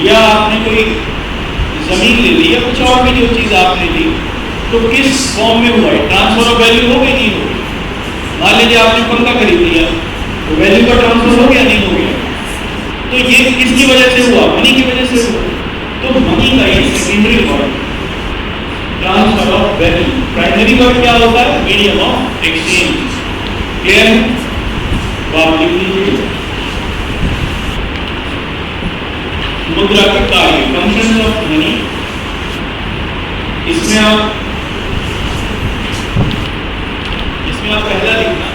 या आपने कोई जमीन ले ली या कुछ और भी जो चीज आपने ली, तो किस फॉर्म में हुआ है? ट्रांसफर ऑफ वैल्यू हो गई नहीं हो गई? मान लीजिए आपने पंखा खरीद लिया, तो वैल्यू का ट्रांसफर हो गया नहीं हो गया? तो ये किसकी वजह से हुआ? मनी की वजह से हुआ। तो मनी का ये secondary word transfer of value. Primary word क्या होता है? Medium of exchange. क्लियर है? तो आप लिख लीजिए मुद्रा के कार्य, फंक्शंस ऑफ मनी। इसमें आप पहला लिखना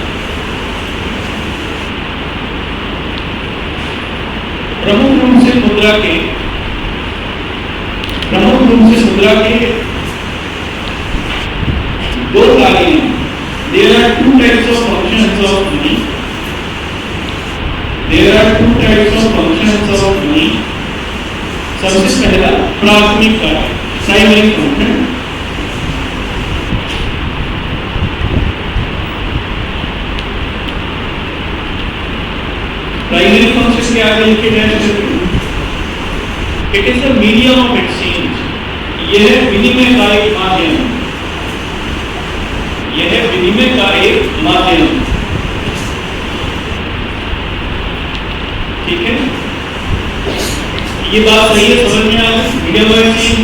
प्रमुख रूप से मुद्रा के दो कार्य हैं। There are two types of functions of money. There are two types of functions of money. सबसे पहला प्राथमिक कार्य, प्राइमरी फंक्शन। प्राइमरी फंक्शन के आगे लिखे गए it is the medium of exchange. यह विनिमय का एक माध्यम, यह विनिमय का एक माध्यम। ठीक है, ये बात सही है? समझ में आ गया? मीडियम ऑफ एक्सचेंज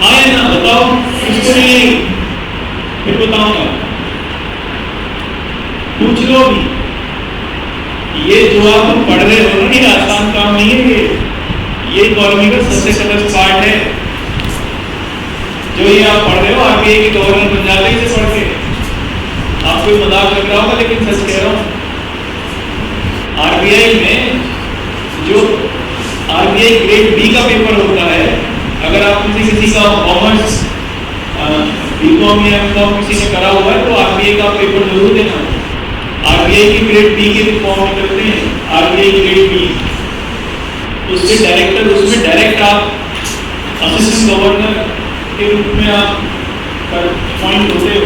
हाँ या ना? बताओ इसको नहीं, फिर बताऊंगा, पूछ लो भी। ये जो आप पढ़ रहे हो ना, ये आसान काम नहीं है। ये इकोनॉमी का सबसे सरल पार्ट है। जो ये आप पढ़ रहे हो, आरबीआई के गवर्नर बन जाते हैं इसे पढ़ के। आपको मजाक लग रहा होगा लेकिन सच कह रहा हूँ। आरबीआई में जो आरबीआई ग्रेड बी का पेपर होता है, अगर आप किसी का कॉमर्स बीकॉम या एमकॉम किसी ने करा हुआ है तो आरबीआई का पेपर जरूर देना। आरबीआई की ग्रेड बी के फॉर्म निकलते हैं, आरबीआई ग्रेड बी, उसके डायरेक्टर, उसमें डायरेक्ट आप असिस्टेंट गवर्नर के रूप में आप अपॉइंट होते हो।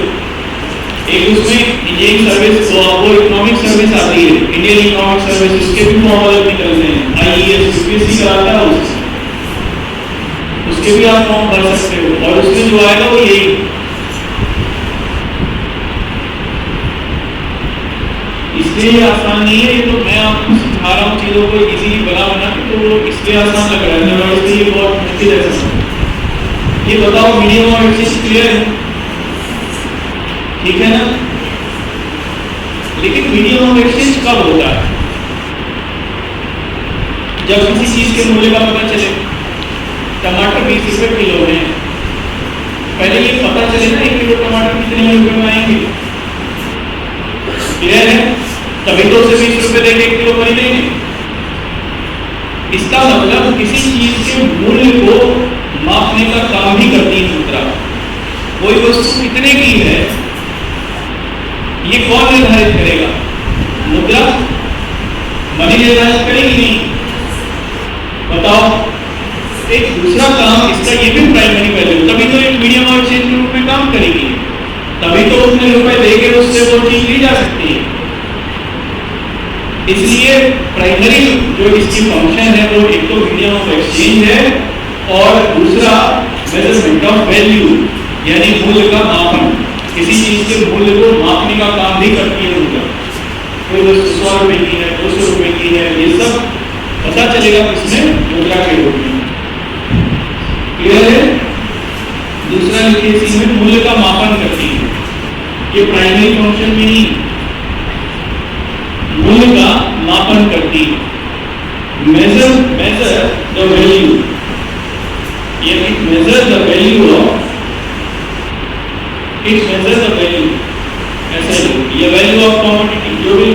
एक उसमें इंजीनियरिंग सर्विस, वो इकोनॉमिक सर्विस आती है, इंडियन इकोनॉमिक सर्विस, उसके भी फॉर्म अलग निकलते हैं, आईईएस यूपीएससी कराता है उसके भी आप फॉर्म भर सकते हो, और उसमें जो आएगा वो यही। इसलिए ये आसान नहीं है, ये तो मैं आपको सिखा रहा हूँ चीजों को इजीली बना के, तो इसलिए आसान लग रहा है, इसलिए बहुत मुश्किल है। ये बताओ मीडियम और एक्सचेंज क्लियर है, ठीक है ना? लेकिन मीडियम ऑफ एक्सचेंज कब होता है? जब किसी चीज के मूल्य का पता चले। टमाटर 20 रुपए किलो है, पहले ये पता चले ना 1 किलो टमाटर कितने रुपए में आएंगे, क्लियर है? तभी तो उसे 20 रुपए देके 1 किलो खरीदेंगे। इसका मतलब किसी चीज के मूल्य को मापने का काम भी करती है मुद्रा। कोई वस्तु कितने की है ये कौन निर्धारित करेगा? मुद्रा। मनी निर्धारित करेगी नहीं। बताओ, एक दूसरा काम इसका ये भी प्राइमरी वैल्यू, तभी तो एक मीडियम ऑफ एक्सचेंज के रूप में काम करेगी, तभी तो उतने रुपए देके उससे वो चीज ली जा सकती है। इसलिए प्राइमरी जो इसकी फंक्शन है वो एक तो मीडियम ऑफ एक्सचेंज है, और दूसरा मेजरमेंट ऑफ वैल्यू, यानी मूल्य का मापन। किसी चीज के मूल्य को मापने का काम भी करती है मुद्रा। कोई वस्तु 100 रुपए की है, 200 रुपए की है, ये सब पता चलेगा किसमें? मुद्रा के रूप में। क्लियर है? दूसरा लिखिए इसी में, मूल्य का मापन करती है। ये प्राइमरी फंक्शन में नहीं, मूल्य का मापन करती है। मेजर द वैल्यू, यानी measure the value of, it measure the value, ऐसा ही ये वैल्यू ऑफ कमोडिटी जो भी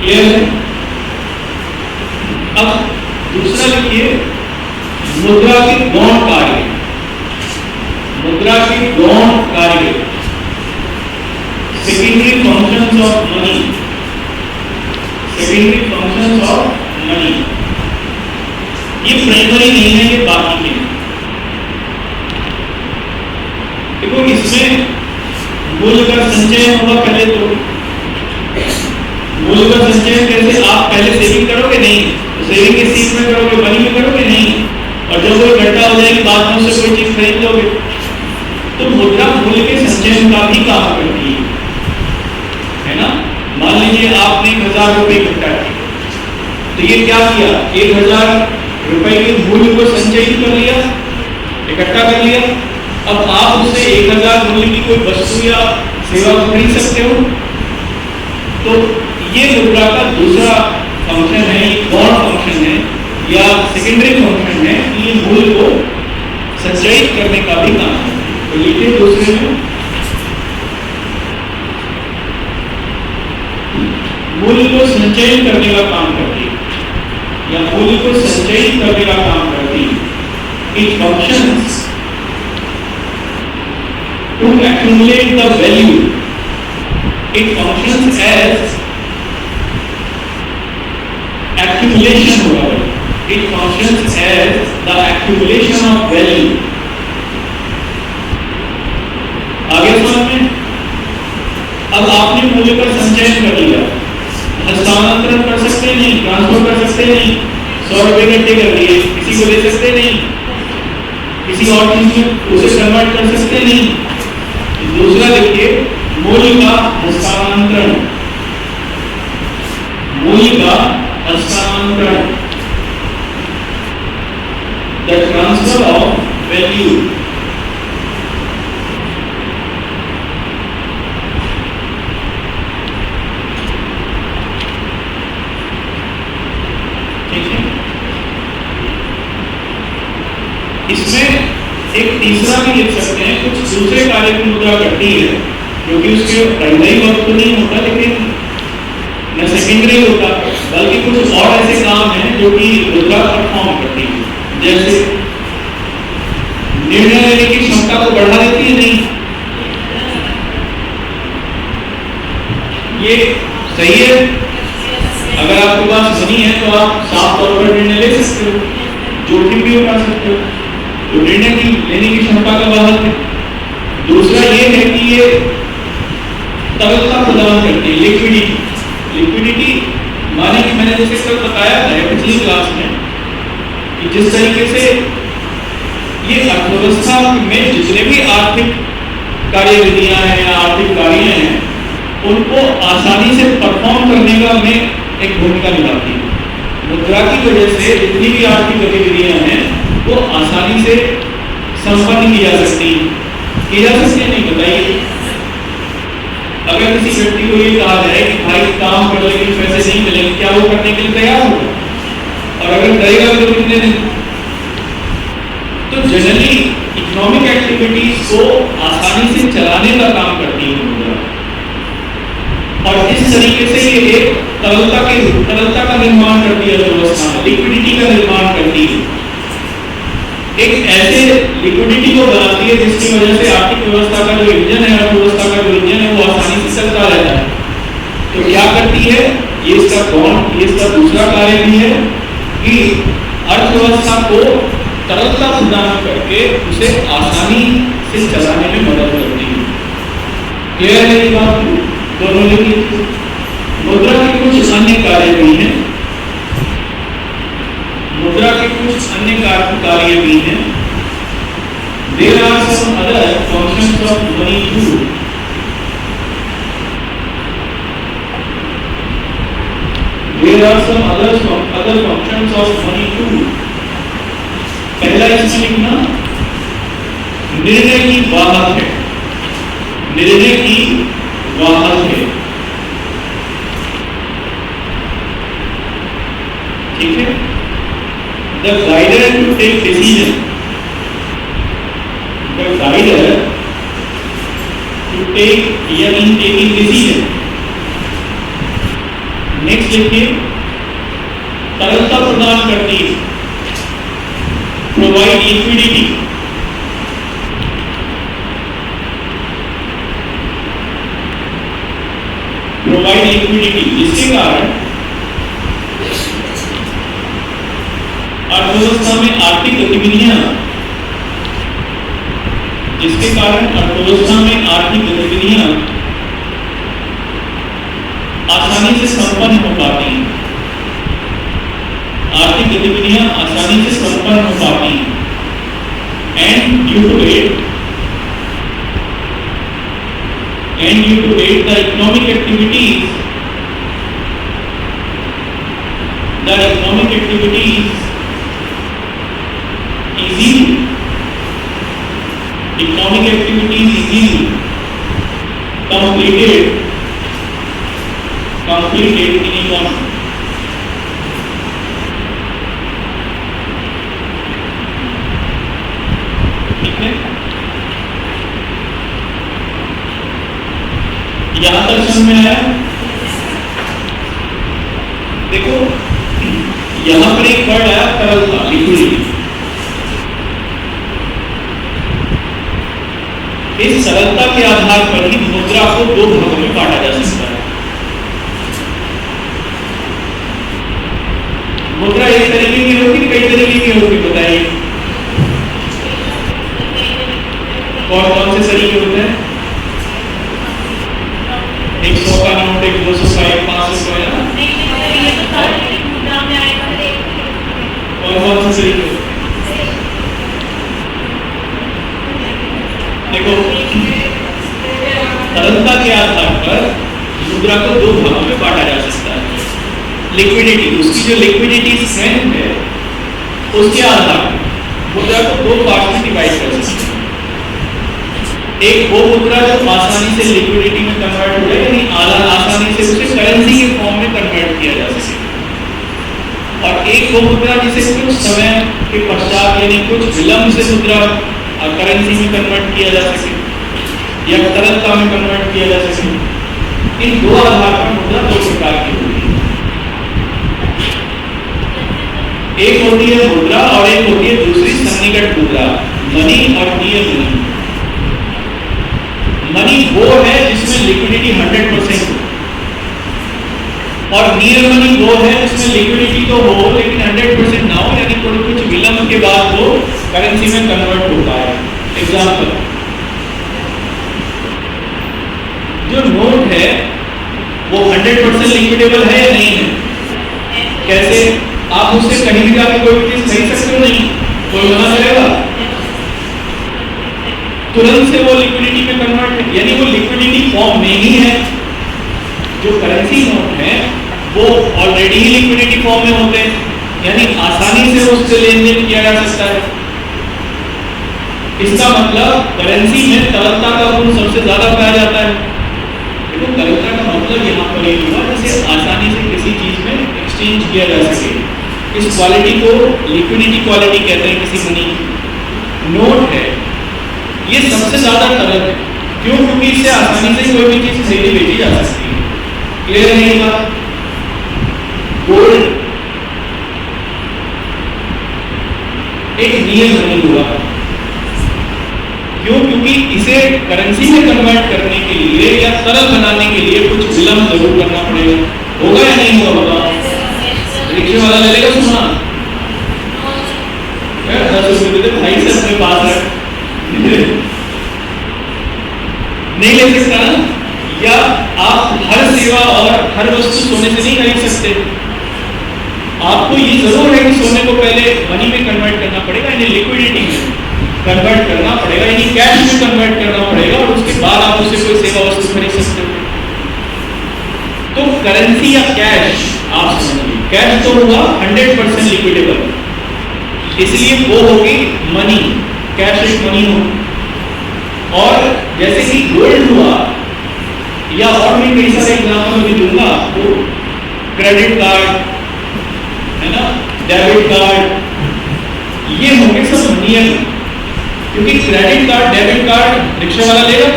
क्लियर है। अब दूसरा लिखिए, मुद्रा के गौण कार्य। मुद्रा के गौण कार्य, secondary functions of money. Secondary functions of money ये प्राइमरी नहीं है, ये बाकी के। देखो, इसमें मूल्य का संचय होगा पहले। तो मूल्य का संचय कैसे? आप पहले सेविंग करोगे नहीं, सेविंग किस चीज में करोगे? मनी में करोगे नहीं, और जब वो इकट्ठा हो जाएगी बाद में उससे कोई चीज खरीद लोगे। तो मुद्रा मूल्य के संचयन का भी काम करती है ना? मान लीजिए आपने 1000 रुपए इकट्ठा किए, तो ये क्या किया? 1000 रुपए के मूल्य को संचयित कर लिया, इकट्ठा कर लिया। अब आप उससे 1000 मूल्य की कोई वस्तु या सेवा खरीद सकते हो। तो ये मुद्रा का दूसरा फंक्शन है, गौण फंक्शन है या सेकेंडरी फंक्शन है, ये मूल्य को संचयित करने का भी काम है। तो लिखिए दूसरे में, मूल्य को संचयित करने का काम करती है, या मूल्य को संचयित करने का काम करती है। It functions to accumulate the value. It functions as accumulation होगा। It functions as the accumulation of value. आगे समझ में? अब आपने मूल्य का संचयन कर लिया, हस्तांतरण कर सकते नहीं, ट्रांसफर कर सकते नहीं, 100 रुपए इकट्ठे कर लिए, किसी को दे सकते नहीं, किसी और चीज में उसे कन्वर्ट कर सकते नहीं। दूसरा देखिए, मूल्य का हस्तांतरण। मूल्य का हस्तांतरण, द ट्रांसफर ऑफ वैल्यू। ठीक है, इसमें एक तीसरा भी लिख सकते हैं, कुछ दूसरे कार्य की मुद्रा करती है, क्योंकि उसके प्राइमरी वर्क तो नहीं होता, लेकिन न सेकेंडरी होता, बल्कि कुछ और ऐसे काम हैं जो कि मुद्रा परफॉर्म करती है। जैसे निर्णय लेने की क्षमता को बढ़ा देती है। नहीं, ये सही है। अगर आपके पास मनी है तो आप साफ तौर पर निर्णय ले सकते हो, जोखिम भी उठा सकते हो, तो निर्णय की लेने की क्षमता का बढ़ाते है। दूसरा ये है कि ये तरलता प्रदान करती है, लिक्विडिटी। लिक्विडिटी माने कि मैंने जैसे कल बताया था पिछली क्लास में कि जिस तरीके से ये अर्थव्यवस्था में जितने भी आर्थिक कार्यविधियां हैं या आर्थिक कार्य हैं उनको आसानी से परफॉर्म करने का में एक भूमिका निभाती है। मुद्रा की वजह से जितनी भी आर्थिक गतिविधियां हैं वो आसानी से संपन्न की जा सकती है नहीं बताइए। अगर किसी व्यक्ति को ये कहा जाए कि भाई काम कर लेकिन पैसे नहीं मिलेंगे, क्या वो करने के लिए तैयार होगा? और अगर करेगा तो कितने दिन? तो जनरली इकोनॉमिक एक्टिविटीज को आसानी से चलाने का काम करती है मुद्रा, और इस तरीके से ये एक तरलता का निर्माण करती है अर्थव्यवस्था में, लिक्विडिटी का निर्माण करती है, एक ऐसे लिक्विडिटी को बनाती है जिसकी वजह से आर्थिक व्यवस्था का जो इंजन है, अर्थव्यवस्था का जो इंजन है वो आसानी से चलता रहता है। तो क्या करती है ये इसका दूसरा कार्य भी है कि अर्थव्यवस्था को तरलता प्रदान करके उसे आसानी से चलाने में मदद करती है। क्लियर है ये बात? दोनों लिखिए। मुद्रा के कुछ अन्य कार्य भी हैं, मुद्रा के कुछ अन्य कार्य भी हैं। There are some other functions of money too. There are some other functions of money too. पहला इसमें लिखना निर्णय की वाहक है, निर्णय की वाहक है। ठीक है? The guider to take decision. The guider to take in taking decision. Next लिखिए तरलता प्रदान करती है, provide liquidity. Provide liquidity जिसके कारण अर्थव्यवस्था में आर्थिक गतिविधियां आसानी से संपन्न हो पाती हैं, आर्थिक गतिविधियां आसानी से संपन्न हो पाती हैं। And due to it the economic activities easily completed in economy. ठीक है? यहां तक समझ में आया? देखो यहां पर एक वर्ड आया तरलता, लिक्विडिटी। इस सरलता के आधार पर ही मुद्रा को दो भागों में बांटा जा सकता है। मुद्रा एक तरीके की होगी, कई तरीके की होगी, बताइए कौन कौन से तरीके होते हैं? 100 का नोट, 200 का, 500 का, है ना? कौन कौन से तरीके? देखो तरलता के आधार पर मुद्रा को दो भागों में बांटा जा सकता है। लिक्विडिटी, उसकी जो लिक्विडिटी स्ट्रेंथ है उसके आधार पर मुद्रा को दो पार्ट में डिवाइड कर सकते हैं। एक वो मुद्रा जो आसानी से लिक्विडिटी में कन्वर्ट हो जाए, यानी आसानी से उसे करेंसी के फॉर्म में कन्वर्ट किया जा सके, और एक वो मुद्रा जिसे कुछ समय के पश्चात यानी कुछ विलंब से मुद्रा करेंसी में कन्वर्ट किया जा सके या तरलता में कन्वर्ट किया जा सके। इन दो आधार पर मुद्रा दो प्रकार की होती है, एक होती है मुद्रा और एक होती है दूसरी सन्निकट मुद्रा, मनी और नियर मनी। मनी वो है जिसमें लिक्विडिटी 100% हो, और नियर मनी वो है जिसमें लिक्विडिटी तो हो लेकिन 100% ना हो, यानी कुछ विलंब के बाद वो करेंसी में कन्वर्ट होता है। एग्जाम्पल, जो नोट है वो 100% लिक्विडेबल है या नहीं है? कैसे? आप उससे कहीं भी जाकर कोई भी चीज खरीद सकते हो? नहीं, कोई मना करेगा? तुरंत से वो लिक्विडिटी में कन्वर्ट है, यानी वो लिक्विडिटी फॉर्म में ही है। जो करेंसी नोट है वो ऑलरेडी ही लिक्विडिटी फॉर्म में होते हैं, यानी आसानी से उससे लेन देन किया जा सकता है। इसका मतलब करेंसी में तरलता का गुण सबसे ज्यादा पाया जाता है। देखो तरलता का मतलब यहाँ पर ये हुआ जिसे आसानी से किसी चीज में एक्सचेंज किया जा सके। इस क्वालिटी को लिक्विडिटी क्वालिटी कहते हैं किसी मनी की। नोट है ये सबसे ज्यादा तरल है, क्यों? क्योंकि इससे आसानी से कोई भी चीज खरीदी बेची जा सकती है। क्लियर नहीं होगा? गोल्ड एक नियम नहीं हुआ, क्यों? क्योंकि इसे करेंसी में कन्वर्ट करने के लिए या तरल बनाने के लिए कुछ विलंब जरूर करना पड़ेगा। होगा या नहीं होगा बताओ? रिक्शे वाला ले लेगा सोना? 10 रुपए तो भाई से अपने पास है नहीं ले सकता ना? या आप हर सेवा और हर वस्तु सोने से नहीं खरीद सकते। आपको ये जरूर है कि सोने को पहले मनी में कन्वर्ट करना पड़ेगा, यानी लिक्विडिटी में कन्वर्ट करना पड़ेगा, यानी कैश में कन्वर्ट करना पड़ेगा, और उसके बाद आप उससे कोई सेवा वस्तु खरीद सकते हो। तो करेंसी या कैश आप समझिए, कैश तो हुआ 100% लिक्विडेबल, इसलिए वो होगी मनी, कैश एक मनी हो। और जैसे कि गोल्ड हुआ, या और भी कई सारे एग्जाम्पल मैं दूंगा आपको, क्रेडिट कार्ड है ना, डेबिट कार्ड, ये होंगे सब नियम। क्योंकि credit card, debit card rickshaw वाला लेगा,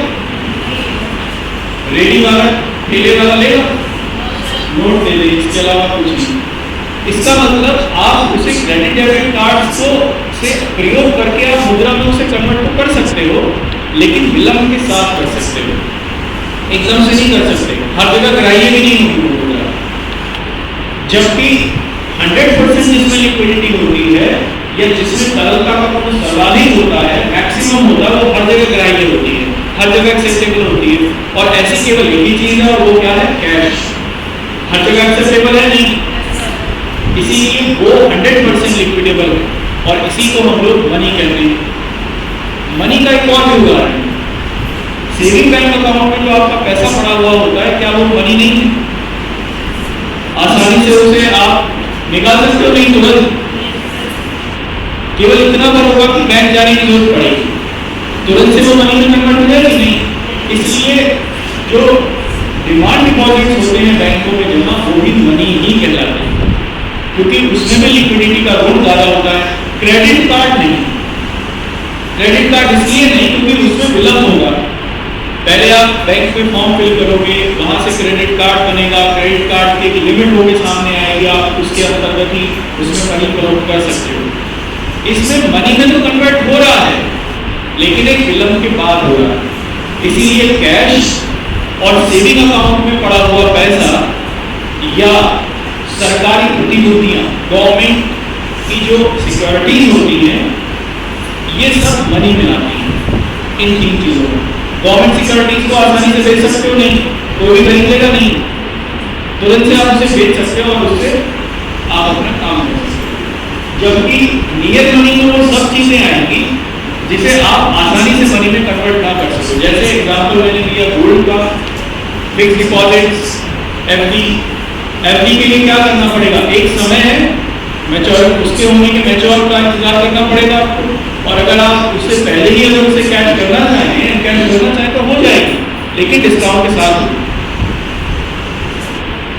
रेडी वाला, ठेले वाला लेगा, नोट दे दे, इसके अलावा कुछ नहीं। इसका मतलब आप उसे क्रेडिट डेबिट कार्ड को से प्रयोग करके आप मुद्रा में उसे कन्वर्ट तो कर सकते हो, लेकिन विलंब के साथ कर सकते हो, एकदम से नहीं कर सकते। हर जगह ग्राह्य भी नहीं होगी मुद्रा। जबकि 100% जिसमें लिक्विडिटी होती है या जिसमें तरलता का गुण सर्वाधिक होता है, मैक्सिमम होता है, वो हर जगह ग्राह्य होती है, हर जगह एक्सेप्टेबल होती है। और ऐसी केवल एक ही चीज है, और वो क्या है? कैश। हर जगह एक्सेप्टेबल है नहीं, इसीलिए वो 100% लिक्विडेबल है, और इसी को हम लोग मनी कहते हैं। मनी का एक और भी उदाहरण है, सेविंग बैंक अकाउंट में जो आपका पैसा पड़ा हुआ होता है, क्या वो मनी नहीं है? आसानी से उसे आप निकाल सकते हो? नहीं, तुरंत। केवल इतना पर होगा कि बैंक जाने की जरूरत पड़ेगी, तुरंत से वो मनी में कन्वर्ट हो जाएगी? नहीं। इसलिए जो डिमांड डिपॉजिट्स होते हैं बैंकों में जमा, वो भी मनी ही कहलाते हैं, क्योंकि उसमें भी लिक्विडिटी का गुण ज्यादा होता है। क्रेडिट कार्ड नहीं, क्रेडिट कार्ड इसलिए नहीं क्योंकि उसमें विलंब होगा। पहले आप बैंक में फॉर्म फिल करोगे, वहां से क्रेडिट कार्ड बनेगा, क्रेडिट कार्ड की एक लिमिट होगी सामने आएगी, आप उसके अंतर्गत ही उसमें मनी कन्वर्ट कर सकते हो। इसमें मनी में तो कन्वर्ट हो रहा है, लेकिन एक विलंब के बाद हो रहा है। इसीलिए कैश और सेविंग अकाउंट में पड़ा हुआ पैसा या सरकारी प्रतिभूतियां, गवर्नमेंट की जो सिक्योरिटीज होती हैं, ये सब मनी में आती हैं। इन तीन चीजों में गवर्नमेंट सिक्योरिटीज को आसानी से बेच सकते हो? नहीं, कोई भी खरीद लेगा नहीं, तुरंत से आप उसे बेच सकते हो और उससे आप अपना काम कर सकते हो। जबकि नियत मनी में वो सब चीजें आएंगी जिसे आप आसानी से मनी में कन्वर्ट ना कर सको। जैसे एग्जाम्पल मैंने दिया गोल्ड का, फिक्स डिपॉजिट्स, एफडी। एफडी के लिए क्या करना पड़ेगा? एक समय है मैच्योर, उसके होने के मैच्योर का इंतजार करना पड़ेगा आपको, और अगर आप उससे पहले ही अगर उसे कैश करना चाहें, कैश करना चाहें तो हो जाएगी, लेकिन डिस्काउंट के साथ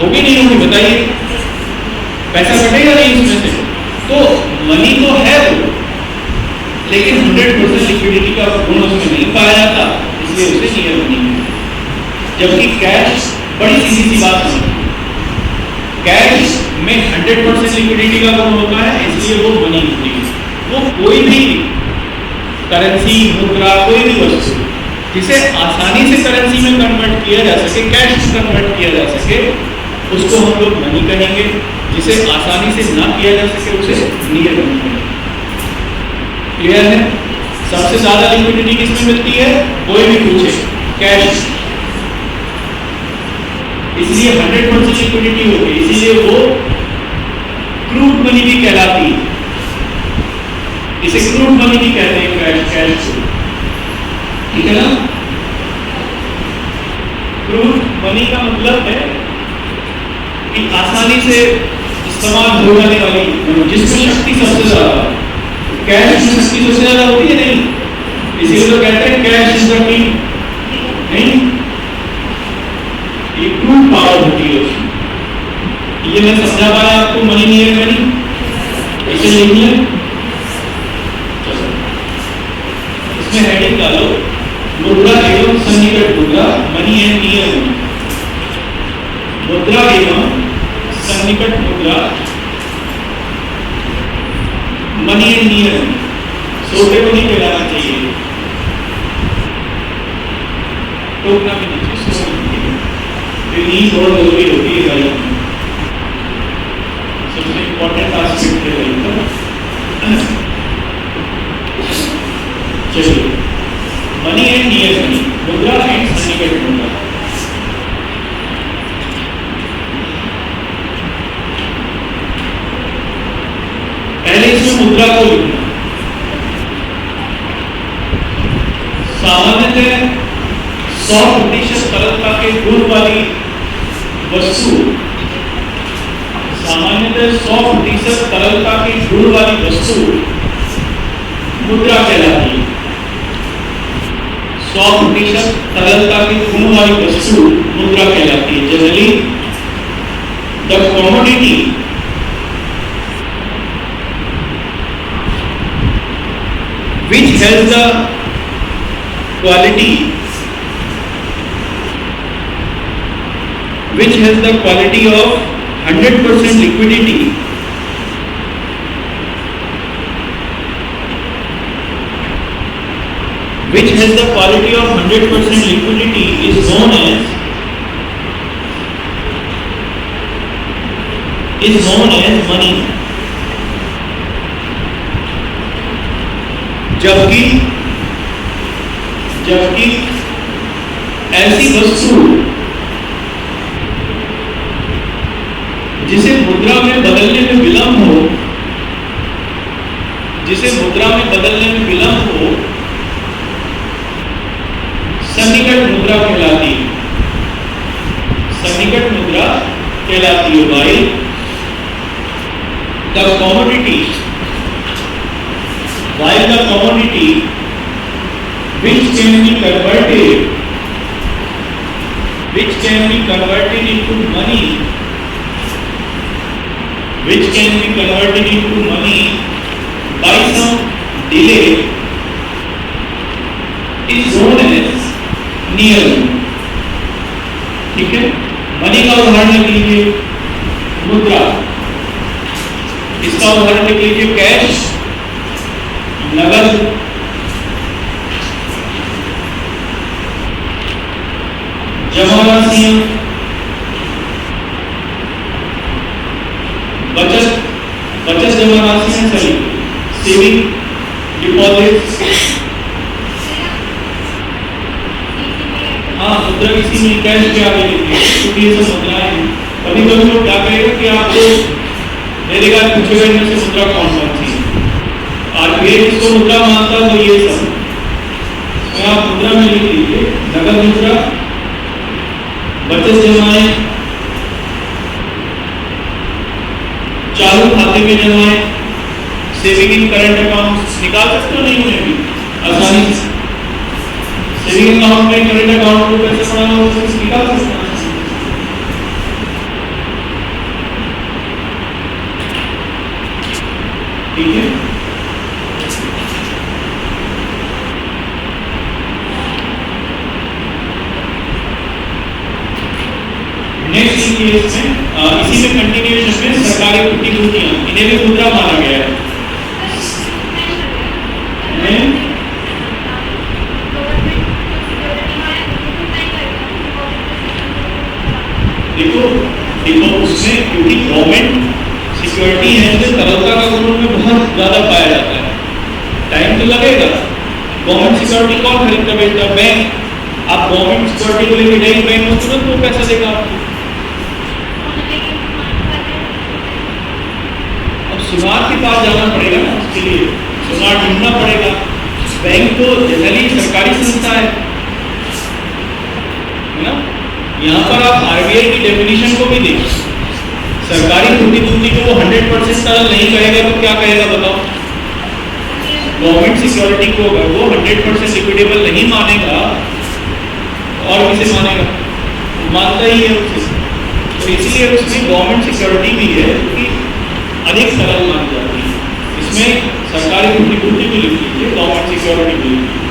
होगी नहीं होगी? बताइए, पैसा कटेगा नहीं उसमें से। तो मनी तो है वो, लेकिन 100% लिक्विडिटी का गुण उसमें नहीं पाया जाता, इसलिए उसे नियर मनी है। जबकि कैश बड़ी सीधी सी बात है, कैश में 100% लिक्विडिटी का गुण होता है, इसलिए वो मनी होती है। वो कोई भी करेंसी, मुद्रा, कोई भी वस्तु जिसे आसानी से करेंसी में कन्वर्ट किया जा सके, कैश में कन्वर्ट किया जा सके, उसको हम लोग मनी कहेंगे। जिसे आसानी से ना किया जा सके उसे नियर मनी कहेंगे। क्लियर है? सबसे ज्यादा लिक्विडिटी किसमें मिलती है? कोई भी पूछे, कैश। इसलिए 100% लिक्विडिटी होगी, इसीलिए वो क्रूड मनी भी कहलाती है। इसे क्रूड मनी भी कहते हैं, कैश को, ठीक है ना। क्रूड मनी का मतलब है कि आसानी से इस्तेमाल हो जाने वाली, जिसमें शक्ति सबसे ज्यादा, कैश में शक्ति सबसे ज्यादा होती है नहीं, इसीलिए तो कहते हैं कैश इज द किंग, नहीं, ये क्रूड पावर होती है उसमें। ये मैं समझा पाया आपको, मनी नियर मनी, इसे लिखिए, इसमें हेडिंग डालो, मुद्रा एवं सन्निकट मुद्रा, मनी एंड नियर मनी। मुद्रा एवं सन्निकट मुद्रा, मनी एंड नियर मनी, छोटे मनी कहलाना चाहिए, टोकना भी नहीं चाहिए, नींद बहुत जरूरी होती है गाड़ी में, सबसे इंपॉर्टेंट एस्पेक्ट है गाड़ी का। चलिए, मनी एंड नियर मनी, मुद्रा एंड सन्निकट मुद्रा। पहले इसमें मुद्रा को लिखना। सामान्यतः 100% तरलता के गुण वाली वस्तु, सामान्यतः 100% तरलता के गुण वाली वस्तु मुद्रा कहलाती है। 100% तरलता के गुण वाली वस्तु मुद्रा कहलाती है। Generally the commodity which has the quality of 100% liquidity, which has the quality of 100% liquidity is known as money। जबकि ऐसी वस्तु जिसे मुद्रा में बदलने में विलंब हो, सन्निकट मुद्रा कहलाती है। सन्निकट मुद्रा कहलाती है भाई। The commodity, while the commodity which can be converted into money by some delay is known as near money। ठीक है, मनी का उदाहरण लिख लीजिए मुद्रा, इसका उदाहरण लिख लीजिए कैश, नगद, जमा राशियां, बचत जमा राशियां, सभी सेविंग डिपॉजिट। हाँ, मुद्रा किसी में कैश के आगे लिखिए, क्योंकि ये सब मुद्राएं हैं। कभी कभी लोग क्या करेगा कि आपको देगा, पूछेगा इनमें से मुद्रा कौन कौन सी है, आरबीआई इसको मुद्रा मानता है, तो ये सब तो आप मुद्रा में लिख लीजिए, नगद मुद्रा, बचत जमाएं, चालू खाते में जमाएं, सेविंग इन करंट अकाउंट निकाल सकते हो, नहीं उन्हें भी आसानी से सेविंग अकाउंट में करंट अकाउंट में पैसे पड़ा हो तो निकाल सकते हैं। ठीक है, नेक्स्ट केस में इसी में कंटिन्यूएशन में सरकारी प्रतिभूतियां, इन्हें भी मुद्रा माना गया है। देखो उसमें क्योंकि गवर्नमेंट सिक्योरिटी है, इसलिए तरलता का गुण में बहुत ज्यादा पाया जाता है। टाइम तो लगेगा, गवर्नमेंट सिक्योरिटी कौन खरीदता बेचता? बैंक। आप गवर्नमेंट सिक्योरिटी को लेकर जाएंगे बैंक में, तुरंत वो पैसा देगा आपको, सुनार के पास जाना पड़ेगा ना, उसके लिए सुनार ढूंढना पड़ेगा। बैंक तो जनरली सरकारी संस्था है ना। यहाँ पर आप आरबीआई की डेफिनेशन को भी देखिए, सरकारी प्रतिभूति को वो 100% तरल नहीं कहेगा तो क्या कहेगा बताओ? गवर्नमेंट सिक्योरिटी को अगर वो 100% लिक्विडेबल नहीं मानेगा और किसे मानेगा? मानता ही है उसे। तो इसलिए उसमें गवर्नमेंट सिक्योरिटी भी है क्योंकि अधिक सरल मानी जाती है। इसमें सरकारी प्रतिभूति भी लिख लीजिए, गवर्नमेंट सिक्योरिटी भी लिख लीजिए।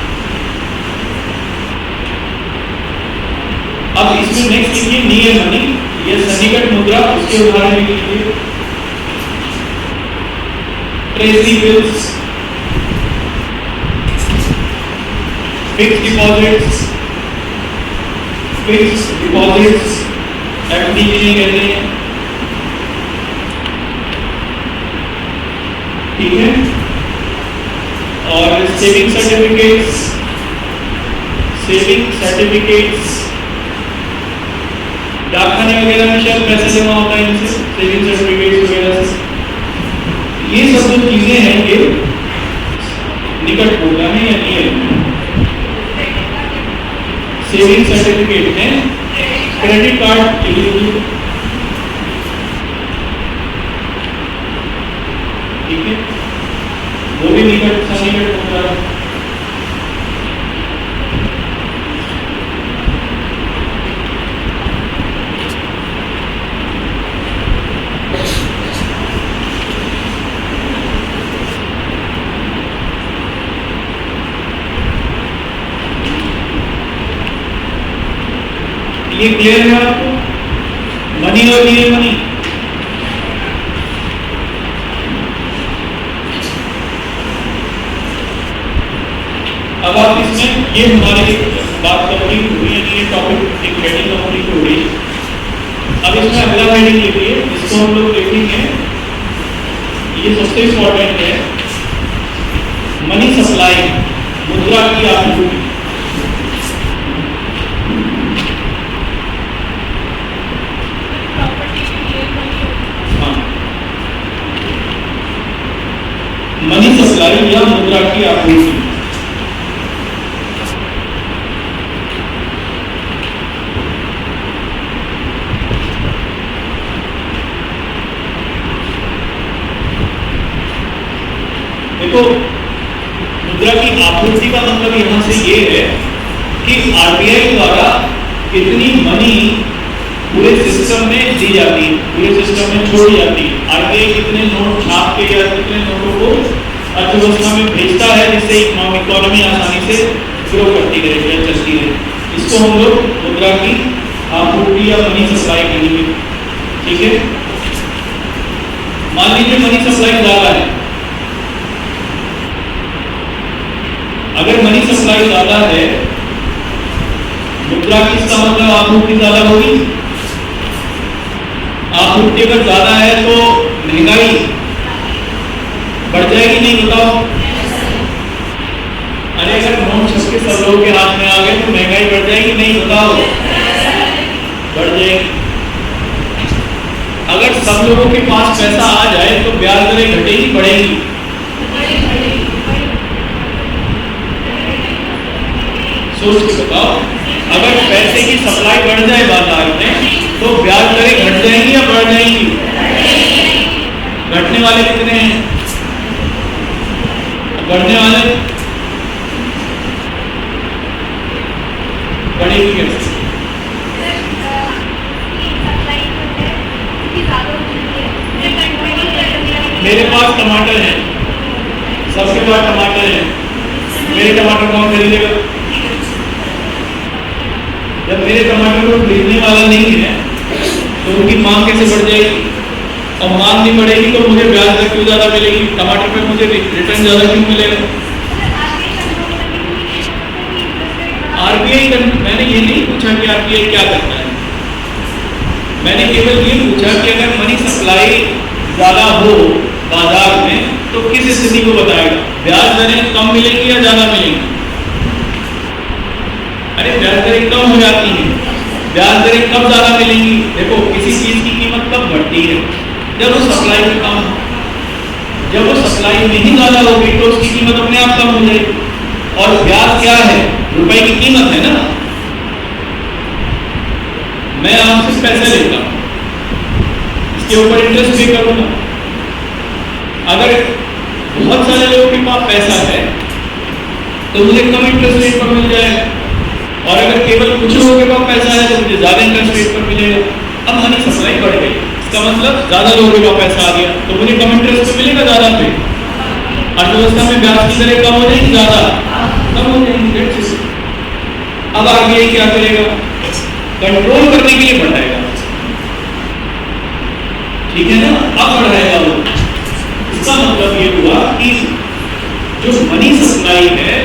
अब इसमें नेक्स्ट लिखिए नियर मनी, ये सन्निकट मुद्रा, उसके उदाहरण लिख लीजिए। Treasury bills, fixed deposits, fixed deposits FD जिन्हें कहते हैं, ठीक है। और सेविंग सर्टिफिकेट्स, सेविंग सर्टिफिकेट्स डाकखाने वगैरह में शायद पैसा जमा होता है इनसे, सेविंग सर्टिफिकेट्स वगैरह से। ये सब जो चीजें हैं ये निकट मुद्रा है या नहीं है। सेविंग सर्टिफिकेट में क्रेडिट कार्ड के लिए, ठीक है, वो भी निकट सन्निकट मुद्रा है। ये क्लियर है आपको? मनी और नियर मनी। अब आप इसमें ये हमारी बात कंप्लीट हुई, यानी ये टॉपिक एक हेडिंग कंप्लीट हो गई। अब इसमें अगला हेडिंग लिखिए, इसको हम लोग लिखेंगे, ये सबसे इंपॉर्टेंट है, मनी सप्लाई, मुद्रा की आपूर्ति। मनी सप्लाई या मुद्रा की आपूर्ति। देखो, मुद्रा की आपूर्ति का मतलब यहां से ये है कि आरबीआई द्वारा कितनी मनी पूरे सिस्टम में दी जाती है, पूरे सिस्टम में छोड़ी जाती है। आरबीआई कितने नोट छाप के या कितने नोटों को अर्थव्यवस्था में भेजता है जिससे इकोनॉमी आसानी से ग्रो करती रहे या चलती रहे। इसको हम लोग मुद्रा की आपूर्ति या मनी सप्लाई कहेंगे, ठीक है। मान लीजिए मनी सप्लाई ज्यादा है, अगर मनी सप्लाई ज्यादा है, मुद्रा की इसका मतलब आपूर्ति ज्यादा होगी। आपूर्ति अगर ज्यादा है तो महंगाई बढ़ जाएगी, नहीं बताओ? अरे अगर नोट छप के सब लोगों के हाथ में आ गए तो महंगाई बढ़ जाएगी, नहीं बताओ? बढ़ जाएगी। अगर सब लोगों के पास पैसा आ जाए तो ब्याज दरें घटेगी, बढ़ेगी? सोच के बताओ। अगर पैसे की सप्लाई बढ़ जाए बाजार में तो ब्याज दरें घट जाएंगी या बढ़ जाएंगी? घटने वाले कितने हैं? बढ़ने वाले बढ़ेगी कैसे? मेरे पास टमाटर है, सबके पास टमाटर है, मेरे टमाटर कौन खरीदेगा? जब मेरे टमाटर को खरीदने वाला नहीं है तो उनकी मांग कैसे बढ़ जाएगी? और मांग नहीं बढ़ेगी तो मुझे ब्याज दर क्यों ज्यादा मिलेगी? टमाटर पे मुझे रिटर्न ज्यादा क्यों मिलेगा? आरबीआई, मैंने ये नहीं पूछा कि आरबीआई क्या करता है, मैंने केवल ये पूछा कि अगर मनी सप्लाई ज्यादा हो बाजार में तो किस स्थिति को बताएगा? ब्याज दरें कम मिलेंगी या ज्यादा मिलेंगी? अरे ब्याज दरें कम हो जाती हैं, ब्याज दरें कब ज्यादा मिलेंगी? देखो, किसी चीज की कीमत कब बढ़ती है? जब वो सप्लाई में कम हो। सप्लाई नहीं ज्यादा होगी तो उसकी कीमत अपने आप कम हो जाएगी। और ब्याज क्या है? रुपए की कीमत है ना। मैं आपसे पैसा लेता हूं, इसके ऊपर इंटरेस्ट पे करूंगा। अगर बहुत सारे लोगों के पास पैसा है तो मुझे कम इंटरेस्ट रेट पर मिल जाएगा, और अगर केवल कुछ लोगों के पास पैसा है तो मुझे ज्यादा इंटरेस्ट रेट पर मिलेगा। अब मनी सप्लाई बढ़ गई, इसका मतलब ज्यादा लोगों के पास पैसा आ गया तो मुझे कम इंटरेस्ट पे मिलेगा, ज्यादा पे अर्थव्यवस्था में ब्याज की दरें कम हो जाएगी, ज्यादा कम हो जाएंगी। अब आरबीआई क्या करेगा? कंट्रोल करने के लिए बढ़ाएगा, ठीक है ना। अब बढ़ाएगा वो, इसका मतलब ये हुआ कि जो मनी सप्लाई है,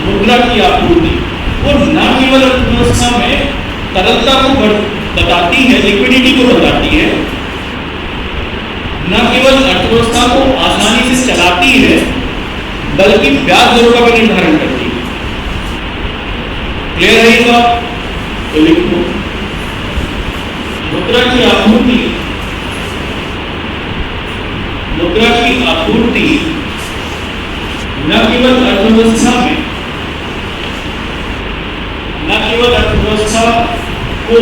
मुद्रा की आपूर्ति, वो न केवल अर्थव्यवस्था में तरलता को बताती है, लिक्विडिटी को बताती है, न केवल अर्थव्यवस्था को आसानी से चलाती है, बल्कि ब्याज दरों का भी निर्धारण करती है। क्लियर है ये बात? तो लिखो, मुद्रा की आपूर्ति, मुद्रा की आपूर्ति न केवल अर्थव्यवस्था में, न केवल अर्थव्यवस्था को,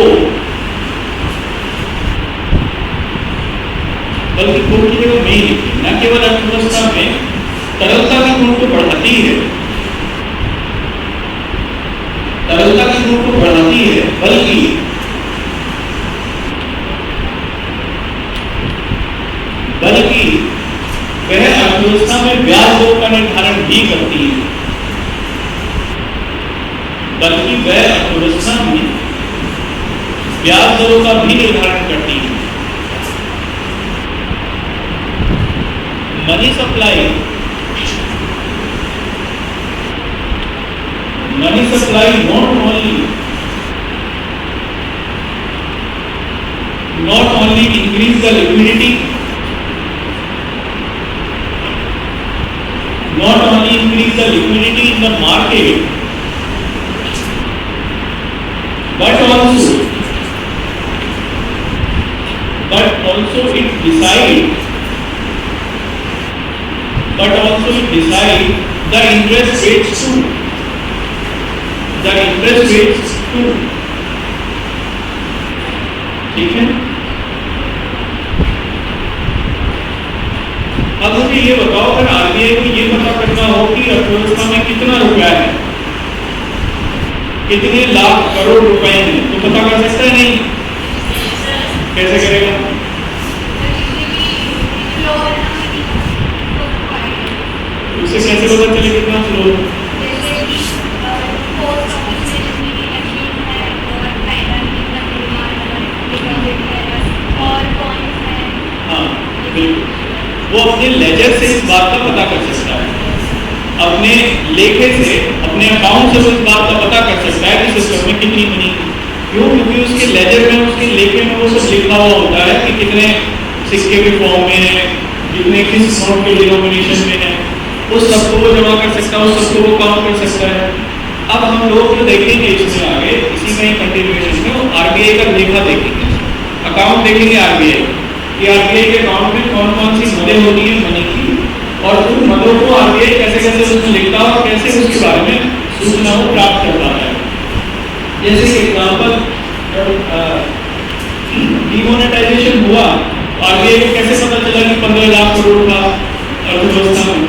बल्कि गुण की जगह नहीं लिखी, न केवल अर्थव्यवस्था में तरलता के गुण को बढ़ाती है, तरलता के गुण को बढ़ाती है, बल्कि वह अर्थव्यवस्था में ब्याज दरों का निर्धारण भी करती है, बल्कि वह अर्थव्यवस्था में ब्याज दरों का भी निर्धारण करती है। Money supply not only increase the liquidity, not only increase the liquidity in the market, but also it decide the interest rates too. ठीक है। अब मुझे ये बताओ, अगर आरबीआई को ये पता करना हो कि अर्थव्यवस्था में कितना रुपया है, कितने लाख करोड़ रुपए हैं, तो पता कर सकता है? नहीं। कैसे करेगा? उसे कैसे पता चले कितना फ्लो? हाँ बिल्कुल, वो अपने लेजर से इस बात का पता कर सकता है, अपने लेखे से, अपने अकाउंट से वो इस बात का पता कर सकता है कि सिस्टम में कितनी मनी। क्यों? क्योंकि उसके लेजर में, उसके लेखे में वो सब लिखा हुआ होता है कि कितने सिक्के के फॉर्म में है, कितने किस नोट के डिनोमिनेशन में है, उस सबको वो जमा कर सकता है, उस सबको वो काउंट कर सकता है। अब हम लोग जो देखेंगे इसमें आगे, इसी में कंटिन्यूएशन में आरबीआई का लेखा देखेंगे, अकाउंट देखेंगे आरबीआई कि आरबीआई के अकाउंट में कौन कौन सी मदें होती है मनी की, और उन मदों को आरबीआई कैसे कैसे उसमें लिखता है और कैसे उसके बारे में सूचनाओं प्राप्त कर पाता है। जैसे कि एग्जाम्पल, डिमोनेटाइजेशन हुआ, आरबीआई को कैसे पता चला कि 15 लाख करोड़ का अर्थव्यवस्था में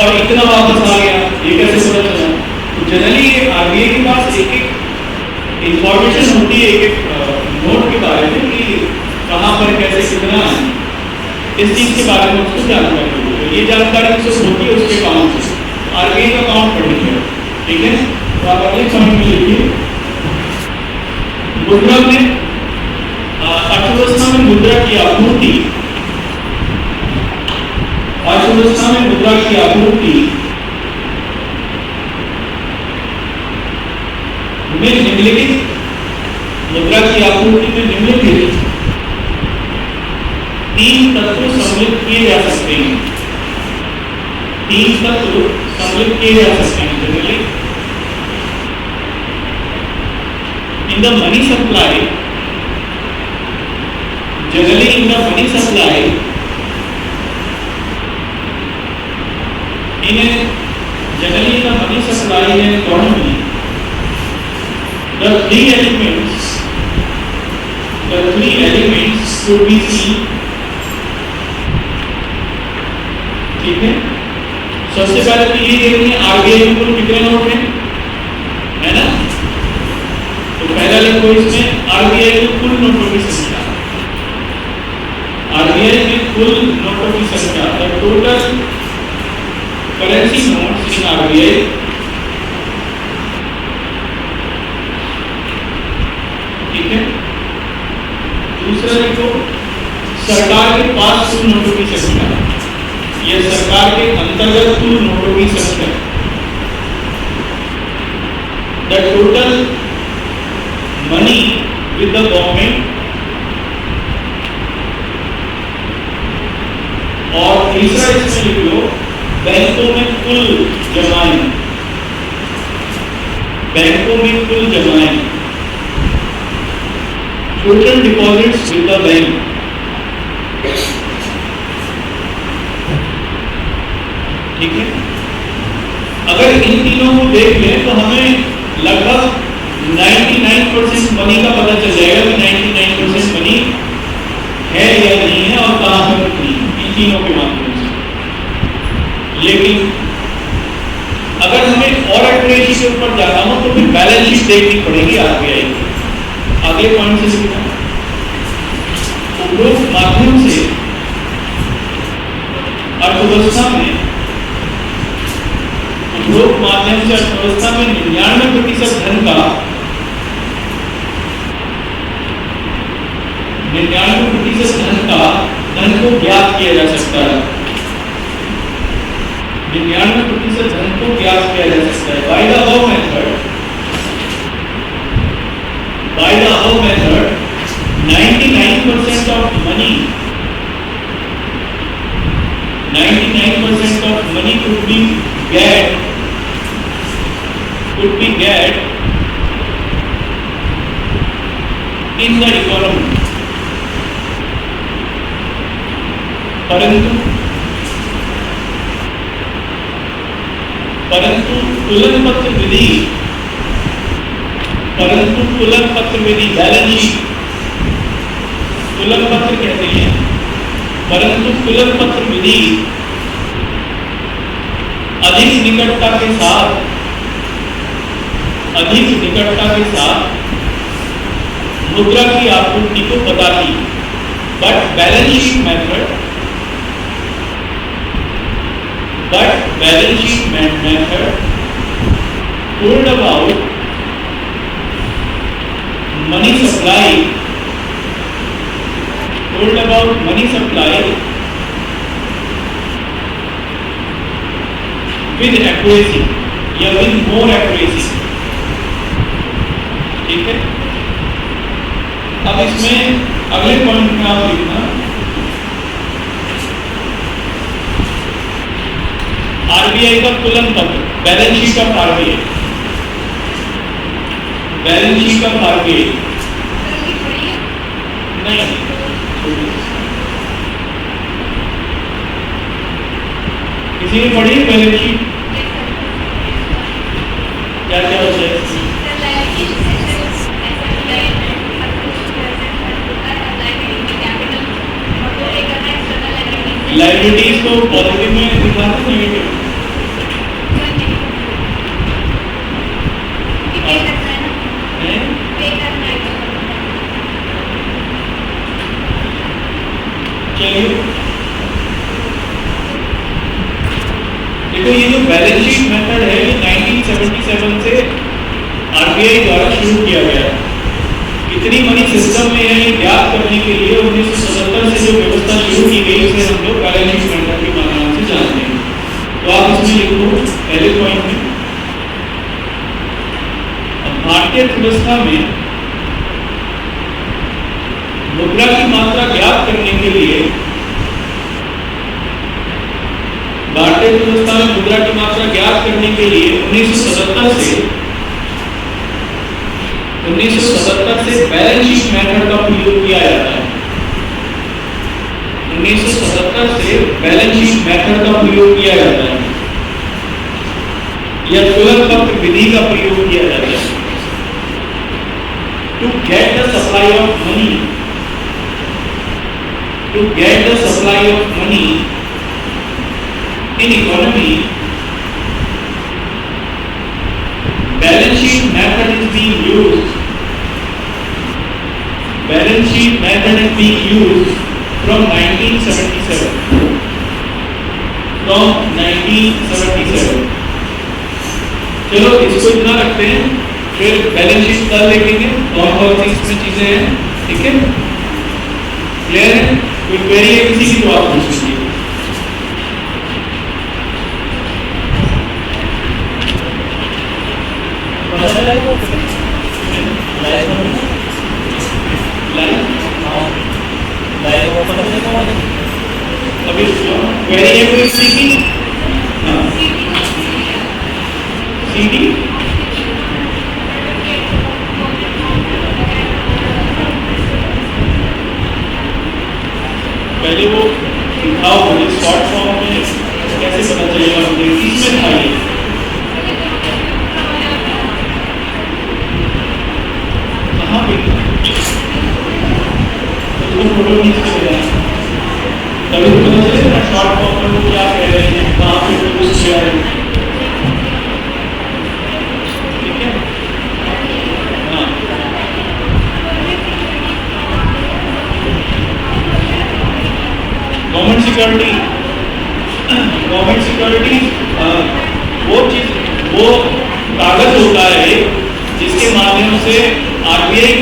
और इतना वापस आ गया, ये कैसे पता चला? तो जनरली आरबीआई के पास एक एक इंफॉर्मेशन होती है, एक एक नोट के बारे में कि कहाँ पर कैसे कितना है, इस चीज के बारे में उसको जानकारी होती है। ये जानकारी उससे होती है उसके अकाउंट से, आरबीआई का अकाउंट पढ़ेंगे, ठीक है। तो आप अगले पॉइंट में लिखिए, मुद्रा में, अर्थव्यवस्था में मुद्रा की आपूर्ति, अर्थव्यवस्था में मुद्रा की आपूर्ति में निम्नलिखित, मुद्रा की आपूर्ति में निम्नलिखित 3 तत्व सम्मिलित किए जा सकते हैं, 3 तत्व सम्मिलित किए जा सकते हैं। Generally in the money supply, generally in the money supply, in an economy, the three elements should be seen. ठीक है, सबसे पहले तो ये देखनी है आरबीआई में कुल कितने नोट हैं, है ना। तो पहला लिखो इसमें आरबीआई में कुल नोटों की संख्या, आरबीआई में कुल नोटों की संख्या, the total currency notes in RBI. ठीक है, दूसरा लिखो सरकार के पास कुल नोटों की संख्या, यह सरकार के अंतर्गत कुल नोटों की संख्या, the total money with the government. और तीसरा इसमें लिख लो बैंकों में कुल जमाएं, बैंकों में कुल जमाएं, total deposits with the bank. ठीक है, अगर इन तीनों को देख लें तो हमें लगभग 99% मनी का पता चल जाएगा कि 99% मनी है या नहीं है और कहां पर कितनी, इन तीनों के माध्यम से। लेकिन अगर हमें और एक्यूरेसी के ऊपर जाना हो तो फिर बैलेंस शीट देखनी पड़ेगी आरबीआई की। अगले पॉइंट से सीखना, उपरोक्त माध्यम से अर्थव्यवस्था में 99% धन का 99% धन को ज्ञात किया जा सकता है, 99% धन को ज्ञात किया जा सकता है by the above method. 99% of money, 99% of money could be get in the economy, परंतु तुलन पत्र विधि बैलेंस शीट तुलन पत्र कहते हैं, परंतु तुलन पत्र विधि अधिक निकटता के साथ मुद्रा की आपूर्ति को बताती। But balance sheet method told about money supply with accuracy या with more accuracy। ठीक है, अब इसमें अगले पॉइंट में आप लिखना आरबीआई का तुलन पत्र, balance sheet of RBI, balance sheet of RBI नहीं, किसी ने पढ़ी बैलेंस शीट, क्या क्या होता है? लायबिलिटीज को पॉजिटिव में दिखाना, नेगेटिव चलिए। देखो ये जो बैलेंस शीट मेथड है ये 1977 से आरबीआई द्वारा शुरू किया गया है। कितनी मनी सिस्टम में है ये ज्ञात करने के लिए 1977 से जो व्यवस्था शुरू की गई उसे हम लोग बैलेंस शीट मेथड के माध्यम से जानते हैं। तो आप इसमें लिखो पहले पॉइंट में भारतीय अर्थव्यवस्था में मुद्रा की मात्रा ज्ञात करने के लिए भारतीय अर्थव्यवस्था में मुद्रा की मात्रा ज्ञात करने के लिए 1977 से बैलेंस शीट मेथड का प्रयोग किया जाता है। 1977 से बैलेंस शीट मेथड का प्रयोग किया जाता है। या तुलन पत्र विधि का प्रयोग किया जाता है। To get the supply of money, to get the supply of money in economy, balance sheet method is being used, balance sheet method is being used from 1977, from 1977। चलो इसको इतना रखते हैं, फिर बैलेंस शीट कल देखेंगे कौन कौन सी इसमें चीजें हैं। ठीक है, क्लियर है? कोई क्वेरी है किसी की तो आप पूछ लीजिए। अभी क्वेरी है कोई किसी की? हाँ, सीडी पहले वो दिखाओ मुझे शॉर्ट फॉर्म में कैसे पता चलेगा मुझे किसमें था ये। कहाँ पे तो फोटो नीचे चले जाए तभी तो पता चलेगा शॉर्ट फॉर्म में वो क्या कह रहे हैं, कहाँ पे वो कुछ क्या है। ठीक है, हाँ गवर्नमेंट सिक्योरिटी, गवर्नमेंट सिक्योरिटी वो चीज, वो कागज होता है जिसके माध्यम से आरबीआई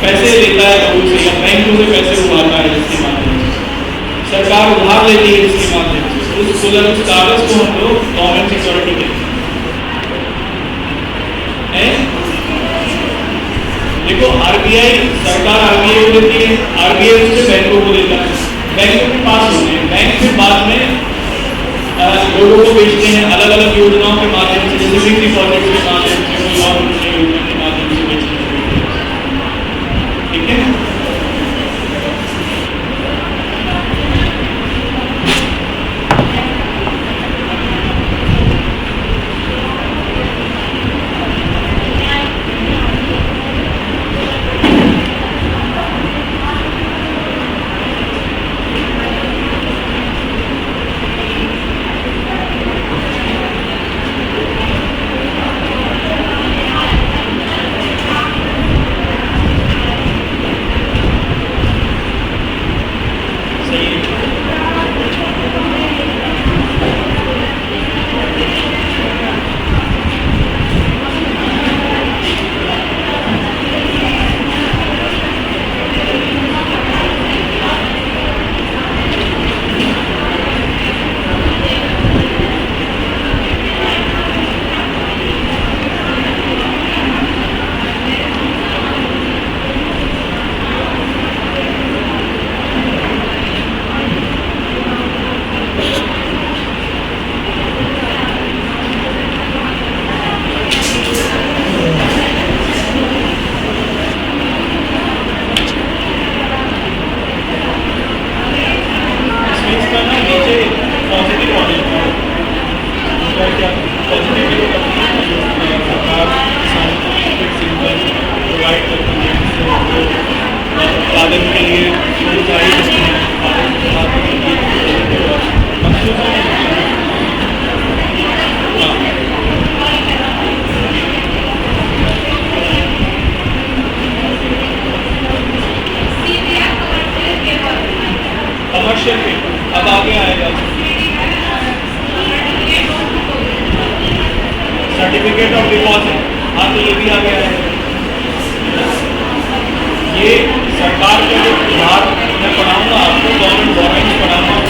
पैसे लेता है लोगों से या बैंकों से पैसे उठाता है, जिसके माध्यम से सरकार उधार लेती है, जिसके माध्यम से उस कागज को हम लोग गवर्नमेंट सिक्योरिटी कहते हैं। देखो आरबीआई, सरकार आरबीआई को देती है, आरबीआई उससे बैंकों को देता है, बैंकों के पास होते हैं, बैंक फिर बाद में लोगों को बेचते हैं अलग अलग योजनाओं के माध्यम से, जैसे फिक्स डिपॉजिट के माध्यम से, कोई और योजना के माध्यम से बेचते हैं। ठीक है, अब आगे आएगा सर्टिफिकेट ऑफ डिपॉजिट। हाँ तो ये भी आ गया है। ये सरकार के जो उधार मैं पढ़ाऊंगा आपको, गवर्नमेंट बोरोइंग्स पढ़ाऊंगा